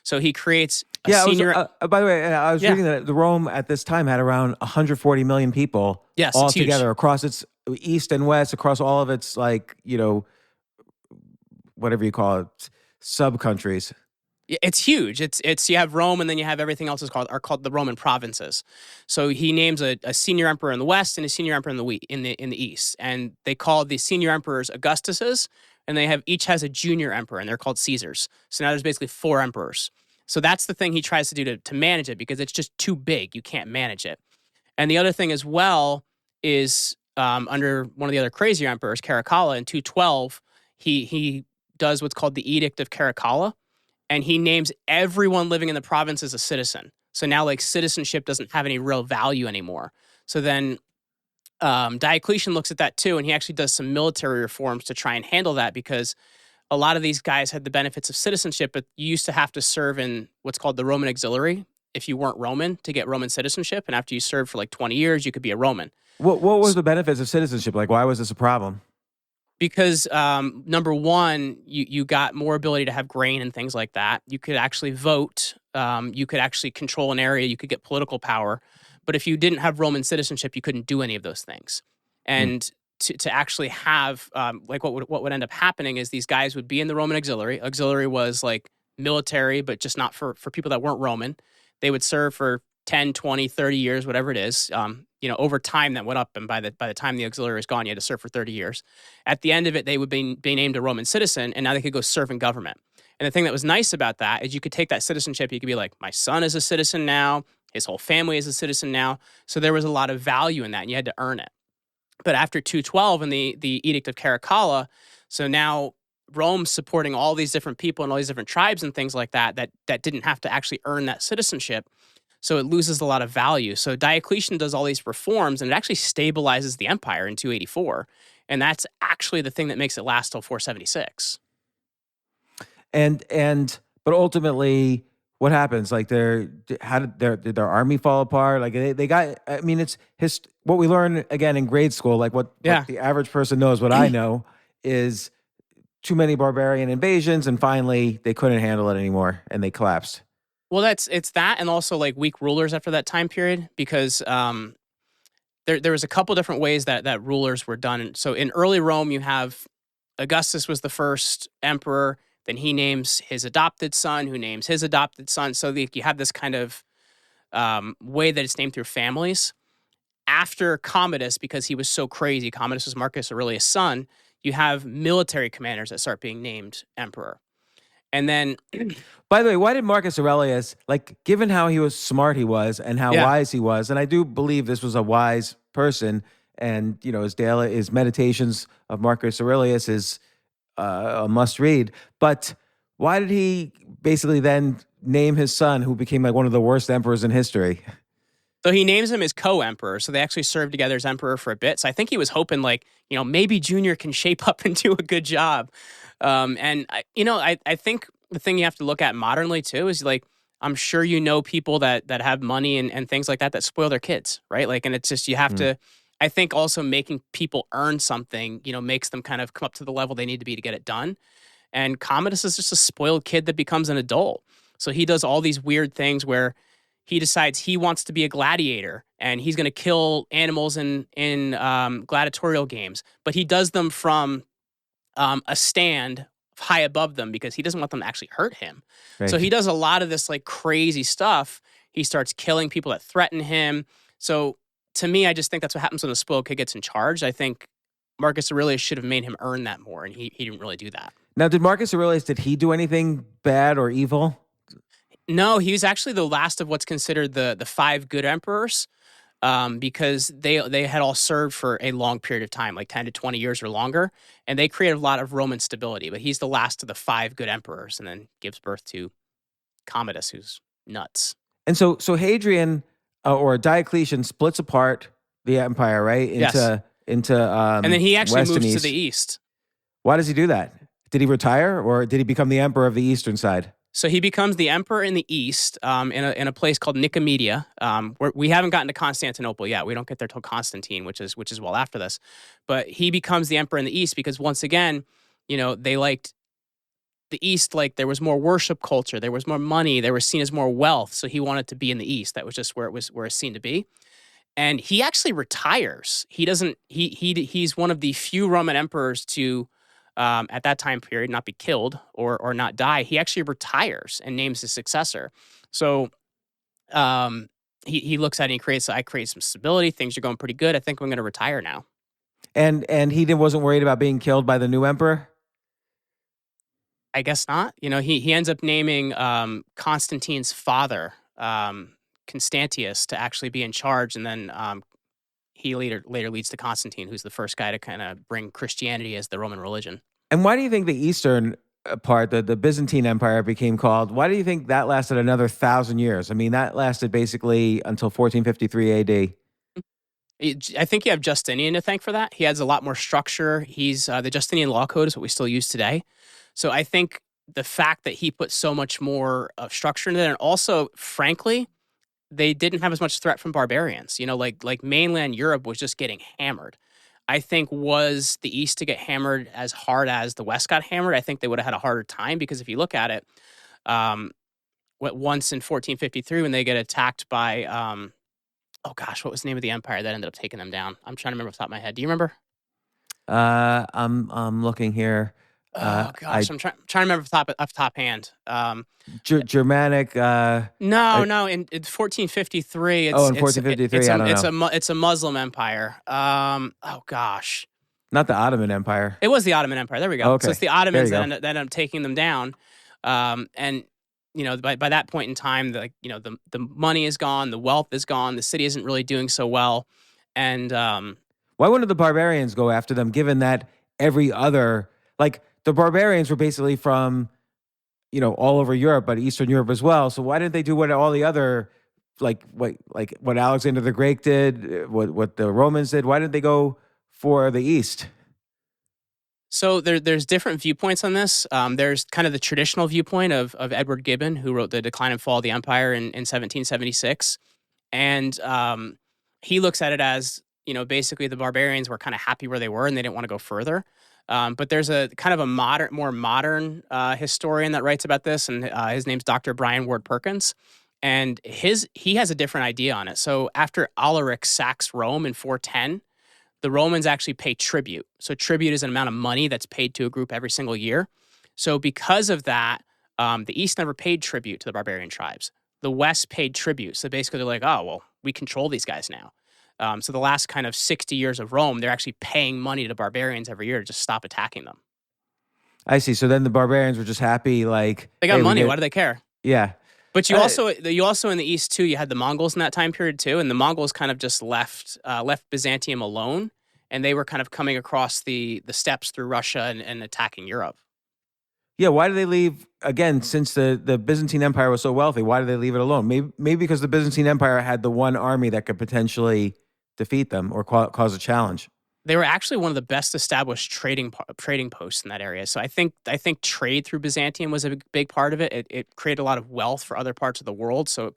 So he creates a senior... by the way, I was reading that the Rome at this time had around 140 million people all together across its east and west, across all of its, like, you know, whatever you call it, sub-countries. It's huge. It's you have Rome, and then you have everything else are called the Roman provinces. So he names a senior emperor in the west and a senior emperor in the east, and they call the senior emperors Augustuses, and each has a junior emperor, and they're called Caesars. So now there's basically 4 emperors. So that's the thing he tries to do to manage it, because it's just too big. You can't manage it. And the other thing as well is under one of the other crazier emperors, Caracalla, in 212, he does what's called the Edict of Caracalla. And he names everyone living in the province as a citizen. So now, like, citizenship doesn't have any real value anymore. So then Diocletian looks at that too, and he actually does some military reforms to try and handle that, because a lot of these guys had the benefits of citizenship, but you used to have to serve in what's called the Roman auxiliary if you weren't Roman to get Roman citizenship. And after you served for like 20 years, you could be a Roman. What was the benefits of citizenship? Like, why was this a problem? Because number one, you got more ability to have grain and things like that. You could actually vote. You could actually control an area. You could get political power. But if you didn't have Roman citizenship, you couldn't do any of those things. And to actually have, like, what would end up happening is these guys would be in the Roman auxiliary. Auxiliary was like military, but just not for people that weren't Roman. They would serve for 10, 20, 30 years, whatever it is. Over time that went up, and by the time the auxiliary was gone, you had to serve for 30 years. At the end of it, they would be named a Roman citizen, and now they could go serve in government. And the thing that was nice about that is you could take that citizenship, you could be like, my son is a citizen now, his whole family is a citizen now. So there was a lot of value in that, and you had to earn it. But after 212 and the Edict of Caracalla, so now Rome's supporting all these different people and all these different tribes and things like that didn't have to actually earn that citizenship. So it loses a lot of value. So Diocletian does all these reforms, and it actually stabilizes the empire in 284. And that's actually the thing that makes it last till 476. But ultimately, what happens? Like, did their army fall apart? Like, they got. I mean, it's what we learn again in grade school. Like what the average person knows. What I know is too many barbarian invasions, and finally they couldn't handle it anymore, and they collapsed. Well, it's that, and also like weak rulers after that time period, because there was a couple different ways that rulers were done. So in early Rome, you have Augustus was the first emperor. Then he names his adopted son, who names his adopted son. So you have this kind of way that it's named through families. After Commodus, because he was so crazy, Commodus was Marcus Aurelius' son, you have military commanders that start being named emperor. And then, by the way, why did Marcus Aurelius, like, given how smart he was and how wise he was, and I do believe this was a wise person, and his Meditations of Marcus Aurelius is a must read. But why did he basically then name his son, who became like one of the worst emperors in history? So he names him as co-emperor. So they actually served together as emperor for a bit. So I think he was hoping, like, maybe Junior can shape up and do a good job. And I think the thing you have to look at modernly too is, like, I'm sure people that have money and things like that spoil their kids, right? Like, and it's just, you have to, I think also making people earn something, makes them kind of come up to the level they need to be to get it done. And Commodus is just a spoiled kid that becomes an adult. So he does all these weird things where he decides he wants to be a gladiator, and he's going to kill animals in gladiatorial games, but he does them from a stand high above them because he doesn't want them to actually hurt him. Right. So he does a lot of this like crazy stuff. He starts killing people that threaten him. So to me, I just think that's what happens when a spoiled kid gets in charge. I think Marcus Aurelius should have made him earn that more, and he didn't really do that. Now, did Marcus Aurelius, did he do anything bad or evil? No, he was actually the last of what's considered the 5 good emperors, because they had all served for a long period of time, like 10 to 20 years or longer, and they created a lot of Roman stability. But he's the last of the 5 good emperors, and then gives birth to Commodus, who's nuts. And so Hadrian or Diocletian splits apart the empire, right? Into and then he actually west moves and to east. the east. Why does he do that? Did he retire, or did he become the emperor of the eastern side? So he becomes the emperor in the east, in a place called Nicomedia. Where we haven't gotten to Constantinople yet. We don't get there till Constantine, which is well after this. But he becomes the emperor in the east because once again, they liked the east. Like there was more worship culture, there was more money, they were seen as more wealth. So he wanted to be in the east. That was just where it's seen to be. And he actually retires. He doesn't. He's one of the few Roman emperors to. At that time period, not be killed or not die. He actually retires and names his successor. So he looks at it and I create some stability. Things are going pretty good. I think I'm going to retire now. And he wasn't worried about being killed by the new emperor? I guess not. He ends up naming Constantine's father, Constantius, to actually be in charge. And then he later leads to Constantine, who's the first guy to kind of bring Christianity as the Roman religion. And why do you think the eastern part, the Byzantine Empire became called, why do you think that lasted another 1,000 years? I mean, that lasted basically until 1453 AD. I think you have Justinian to thank for that. He adds a lot more structure. He's the Justinian law code is what we still use today. So I think the fact that he put so much more structure into it, and also, frankly, they didn't have as much threat from barbarians. Like mainland Europe was just getting hammered. I think was the East to get hammered as hard as the West got hammered, I think they would have had a harder time because if you look at it, once in 1453 when they get attacked by, what was the name of the empire that ended up taking them down? I'm trying to remember off the top of my head. Do you remember? I'm looking here. I'm trying to remember off top hand. Germanic. No. In 1453. In 1453, I don't know. It's a Muslim empire. Not the Ottoman Empire. It was the Ottoman Empire. There we go. Okay. So it's the Ottomans that end up taking them down. And by that point in time, the money is gone, the wealth is gone, the city isn't really doing so well, and why wouldn't the barbarians go after them? Given that every other the barbarians were basically from, all over Europe, but Eastern Europe as well. So why didn't they do what all the other, what Alexander the Great did, what the Romans did? Why didn't they go for the East? So there's different viewpoints on this. There's kind of the traditional viewpoint of Edward Gibbon, who wrote The Decline and Fall of the Empire in 1776. And he looks at it as, basically the barbarians were kind of happy where they were and they didn't want to go further. But there's a kind of a more modern historian that writes about this, and his name's Dr. Brian Ward Perkins, and he has a different idea on it. So after Alaric sacks Rome in 410, the Romans actually pay tribute. So tribute is an amount of money that's paid to a group every single year. So because of that, the East never paid tribute to the barbarian tribes. The West paid tribute. So basically they're like, oh, well, we control these guys now. So the last kind of 60 years of Rome, they're actually paying money to barbarians every year to just stop attacking them. I see. So then the barbarians were just happy, they got money. Why do they care? Yeah. But you also in the East too, you had the Mongols in that time period too, and the Mongols kind of just left Byzantium alone, and they were kind of coming across the steppes through Russia and attacking Europe. Yeah, why did they leave, again, since the Byzantine Empire was so wealthy, why did they leave it alone? Maybe because the Byzantine Empire had the one army that could potentially defeat them or cause a challenge. They were actually one of the best established trading posts in that area. So I think trade through Byzantium was a big part of it. It created a lot of wealth for other parts of the world. So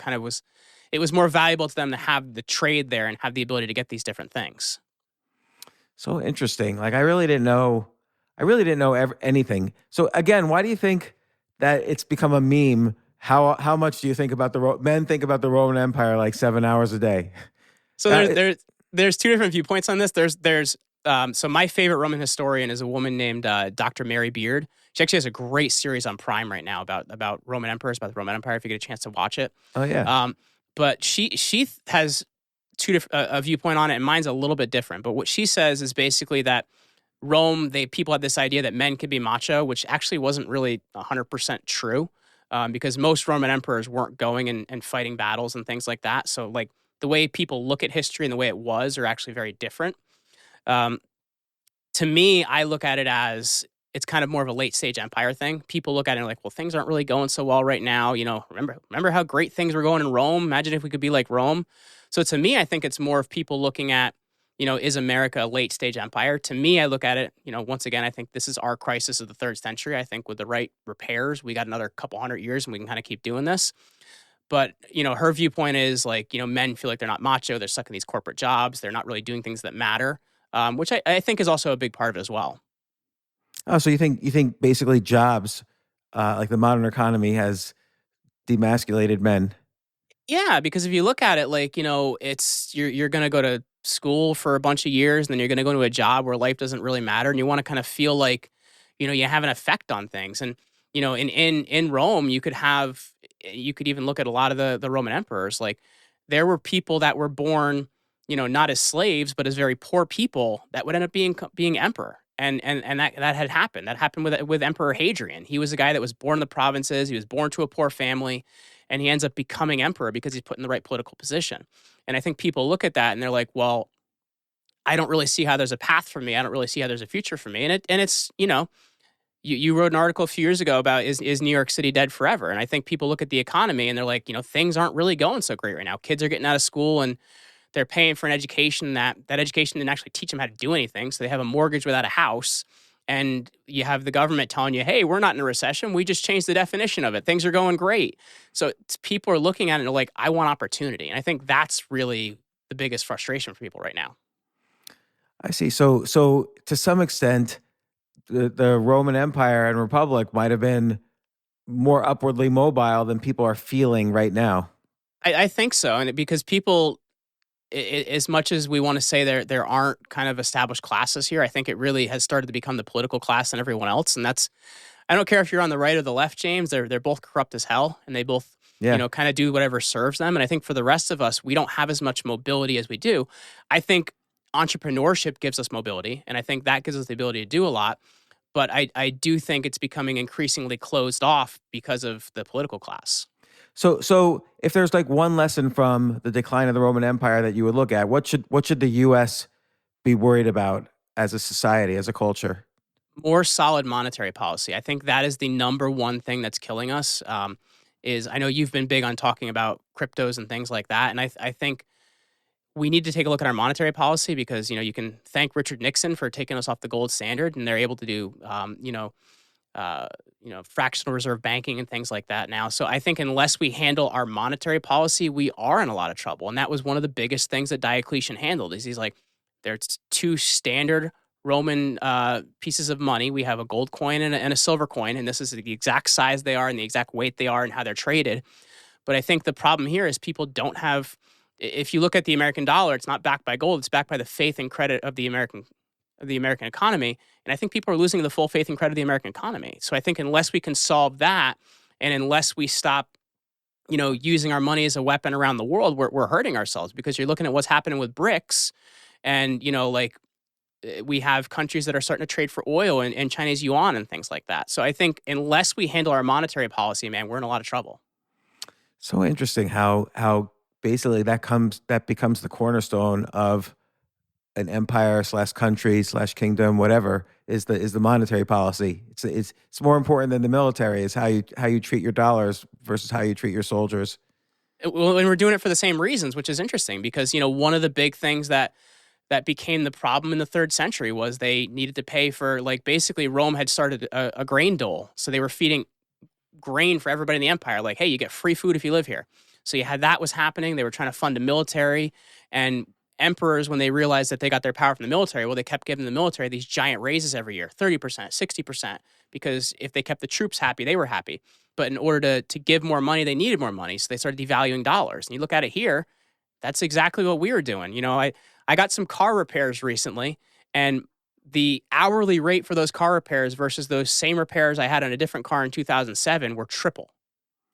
it was more valuable to them to have the trade there and have the ability to get these different things. So interesting. I really didn't know anything. So again, why do you think that it's become a meme? How much do you think about men think about the Roman Empire 7 hours a day? So there's two different viewpoints on this. So my favorite Roman historian is a woman named Dr. Mary Beard. She actually has a great series on Prime right now about Roman emperors, about the Roman Empire, if you get a chance to watch it. Oh, yeah. But she has a viewpoint on it, and mine's a little bit different. But what she says is basically that Rome, people had this idea that men could be macho, which actually wasn't really 100% true, because most Roman emperors weren't going and fighting battles and things like that. So the way people look at history and the way it was are actually very different. To me, I look at it as it's kind of more of a late stage empire thing. People look at it well, things aren't really going so well right now. Remember how great things were going in Rome? Imagine if we could be like Rome. So to me, I think it's more of people looking at is America a late stage empire? To me, I look at it, once again, I think this is our crisis of the third century. I think with the right repairs, we got another couple hundred years and we can kind of keep doing this. But, her viewpoint is like, men feel like they're not macho. They're stuck in these corporate jobs. They're not really doing things that matter, which I think is also a big part of it as well. Oh, so you think basically jobs, like the modern economy has demasculated men? Yeah, because if you look at it, like, it's you're going to go to school for a bunch of years and then you're going to go into a job where life doesn't really matter. And you want to kind of feel like, you have an effect on things. And, in Rome, you could even look at a lot of the Roman emperors. Like there were people that were born, not as slaves, but as very poor people that would end up being emperor. And that had happened. That happened with Emperor Hadrian. He was a guy that was born in the provinces. He was born to a poor family, and he ends up becoming emperor because he's put in the right political position. And I think people look at that and they're like, well, I don't really see how there's a path for me. I don't really see how there's a future for me. And it's you wrote an article a few years ago about is New York City dead forever? And I think people look at the economy and they're like, things aren't really going so great right now. Kids are getting out of school and they're paying for an education that education didn't actually teach them how to do anything. So they have a mortgage without a house. And you have the government telling you, hey, we're not in a recession. We just changed the definition of it. Things are going great. So people are looking at it and they're like, I want opportunity. And I think that's really the biggest frustration for people right now. I see. So to some extent, the Roman Empire and Republic might have been more upwardly mobile than people are feeling right now. I think so. And because people, as much as we want to say there aren't kind of established classes here, I think it really has started to become the political class and everyone else. And that's, I don't care if you're on the right or the left, James, they're both corrupt as hell. And they both, kind of do whatever serves them. And I think for the rest of us, we don't have as much mobility as we do. I think entrepreneurship gives us mobility. And I think that gives us the ability to do a lot. But I do think it's becoming increasingly closed off because of the political class. So if there's like one lesson from the decline of the Roman Empire that you would look at, what should the U.S. be worried about as a society, as a culture? More solid monetary policy. I think that is the number one thing that's killing us. I know you've been big on talking about cryptos and things like that, and I think we need to take a look at our monetary policy because you can thank Richard Nixon for taking us off the gold standard, and they're able to do fractional reserve banking and things like that now. So I think unless we handle our monetary policy, we are in a lot of trouble. And that was one of the biggest things that Diocletian handled is he's like, there's two standard Roman pieces of money. We have a gold coin and a silver coin, and this is the exact size they are and the exact weight they are and how they're traded. But I think the problem here is people don't have, if you look at the American dollar, it's not backed by gold, it's backed by the faith and credit of the American economy. And I think people are losing the full faith and credit of the American economy. So I think unless we can solve that, and unless we stop, using our money as a weapon around the world, we're hurting ourselves because you're looking at what's happening with BRICS. And, we have countries that are starting to trade for oil and Chinese yuan and things like that. So I think unless we handle our monetary policy, man, we're in a lot of trouble. So interesting how basically that becomes the cornerstone of an empire / country / kingdom, whatever, is the monetary policy. It's more important than the military. Is how you treat your dollars versus how you treat your soldiers. Well, and we're doing it for the same reasons, which is interesting because one of the big things that became the problem in the 3rd century was they needed to pay for, basically Rome had started a grain dole, so they were feeding grain for everybody in the empire. Like, hey, you get free food if you live here. So you had that was happening. They were trying to fund the military, and emperors, when they realized that they got their power from the military, well, they kept giving the military these giant raises every year, 30%, 60%, because if they kept the troops happy, they were happy. But in order to give more money, they needed more money, so they started devaluing dollars. And you look at it here, that's exactly what we were doing. I got some car repairs recently, and the hourly rate for those car repairs versus those same repairs I had on a different car in 2007 were triple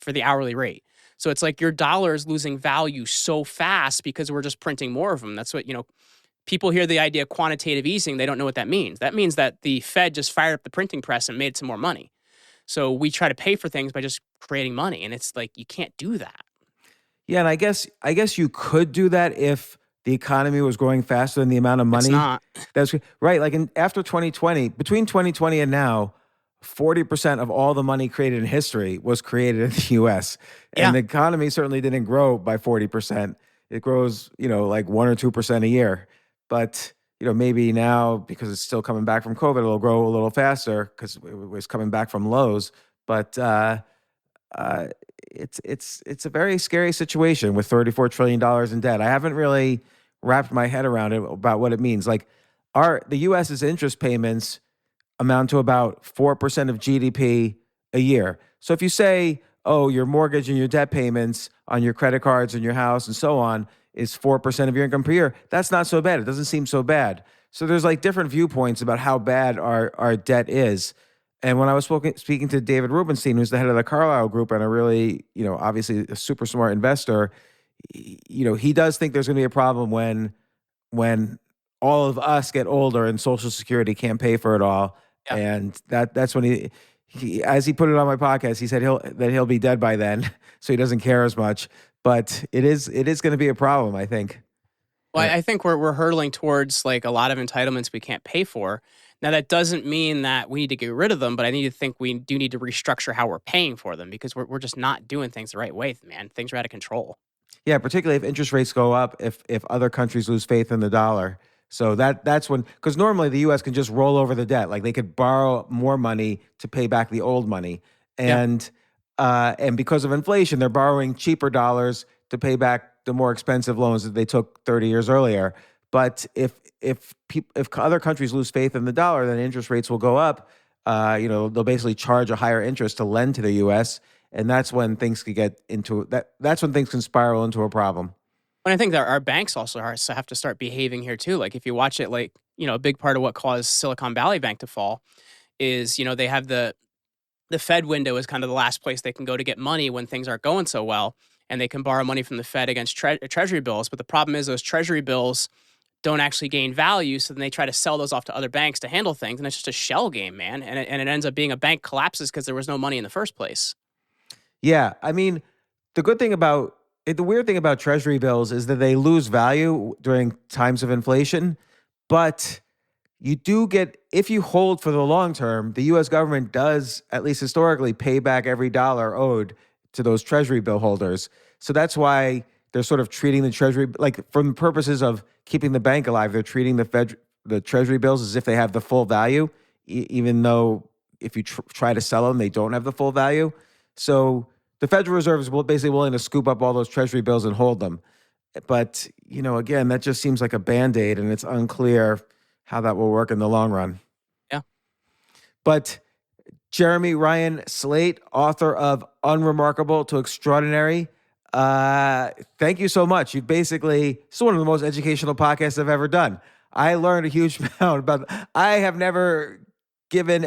for the hourly rate. So it's like your dollar is losing value so fast because we're just printing more of them. That's what, people hear the idea of quantitative easing. They don't know what that means. That means that the Fed just fired up the printing press and made some more money. So we try to pay for things by just creating money. And it's like, you can't do that. Yeah. And I guess you could do that if the economy was growing faster than the amount of money. It's not. That's right. After 2020, between 2020 and now, 40% of all the money created in history was created in the U.S. And the economy certainly didn't grow by 40%. It grows, 1 or 2% a year. but maybe now because it's still coming back from COVID, it'll grow a little faster because it was coming back from lows. But it's a very scary situation with $34 trillion in debt. I haven't really wrapped my head around it about what it means. Like the U.S.'s interest payments amount to about 4% of GDP a year. So if you say, oh, your mortgage and your debt payments on your credit cards and your house and so on is 4% of your income per year, that's not so bad. It doesn't seem so bad. So there's like different viewpoints about how bad our debt is. And when I was speaking to David Rubenstein, who's the head of the Carlyle Group and a really, obviously a super smart investor, he does think there's going to be a problem when all of us get older and Social Security can't pay for it all. Yeah. And that's when he, as he put it on my podcast, he said he'll be dead by then, so he doesn't care as much. But it is going to be a problem, I think. Well, I think we're hurtling towards like a lot of entitlements we can't pay for. Now, that doesn't mean that we need to get rid of them, but I need to think we do need to restructure how we're paying for them because we're just not doing things the right way, man. Things are out of control. Yeah, particularly if interest rates go up, if other countries lose faith in the dollar. So that's when, because normally the U.S. can just roll over the debt. Like they could borrow more money to pay back the old money. And because of inflation, they're borrowing cheaper dollars to pay back the more expensive loans that they took 30 years earlier. But if other countries lose faith in the dollar, then interest rates will go up. They'll basically charge a higher interest to lend to the U.S., and that's when things could get into that. That's when things can spiral into a problem. And I think that our banks also have to start behaving here too. Like if you watch it, like a big part of what caused Silicon Valley Bank to fall is they have the Fed window is kind of the last place they can go to get money when things aren't going so well, and they can borrow money from the Fed against treasury bills. But the problem is those treasury bills don't actually gain value, so then they try to sell those off to other banks to handle things, and it's just a shell game, man. And it ends up being a bank collapses because there was no money in the first place. Yeah, I mean, the weird thing about treasury bills is that they lose value during times of inflation, but you do get, if you hold for the long term, the U.S. government does, at least historically, pay back every dollar owed to those treasury bill holders. So that's why they're sort of treating the treasury, like from the purposes of keeping the bank alive, they're treating the treasury bills as if they have the full value, even though if you try to sell them, they don't have the full value. So the Federal Reserve is basically willing to scoop up all those treasury bills and hold them. But, again, that just seems like a Band-Aid, and it's unclear how that will work in the long run. Yeah. But Ryan Slate, author of Unremarkable to Extraordinary, thank you so much. This is one of the most educational podcasts I've ever done. I learned a huge amount about, I have never given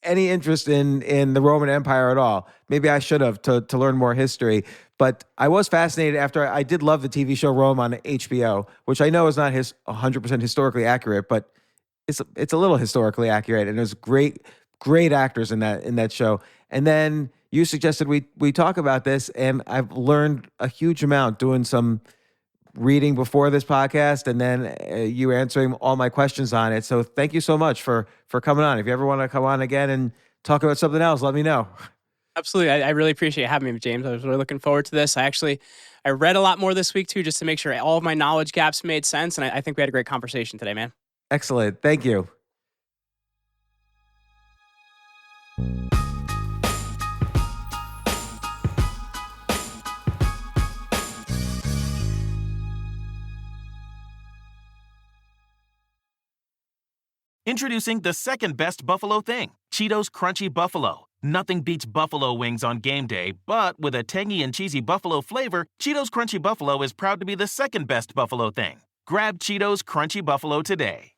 any interest in the Roman Empire at all. Maybe I should have to learn more history, but I was fascinated after I did love the TV show Rome on HBO, which I know is not 100% historically accurate, but it's a little historically accurate, and there's great actors in that show. And then you suggested we talk about this, and I've learned a huge amount doing some reading before this podcast, and then you answering all my questions on it. So thank you so much for coming on. If you ever want to come on again and talk about something else, let me know. Absolutely. I really appreciate having me, James. I was really looking forward to this. I read a lot more this week too, just to make sure all of my knowledge gaps made sense. And I think we had a great conversation today, man. Excellent. Thank you. Introducing the second best buffalo thing, Cheetos Crunchy Buffalo. Nothing beats buffalo wings on game day, but with a tangy and cheesy buffalo flavor, Cheetos Crunchy Buffalo is proud to be the second best buffalo thing. Grab Cheetos Crunchy Buffalo today.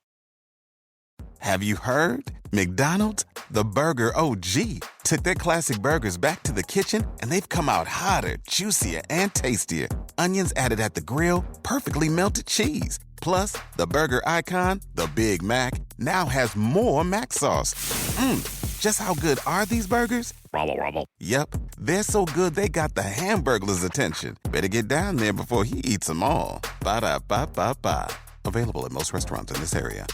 Have you heard? McDonald's, the burger OG, took their classic burgers back to the kitchen, and they've come out hotter, juicier, and tastier. Onions added at the grill, perfectly melted cheese. Plus, the burger icon, the Big Mac, now has more Mac sauce. Just how good are these burgers? Rubble, rubble. Yep, they're so good they got the Hamburglar's attention. Better get down there before he eats them all. Ba-da-ba-ba-ba. Available at most restaurants in this area.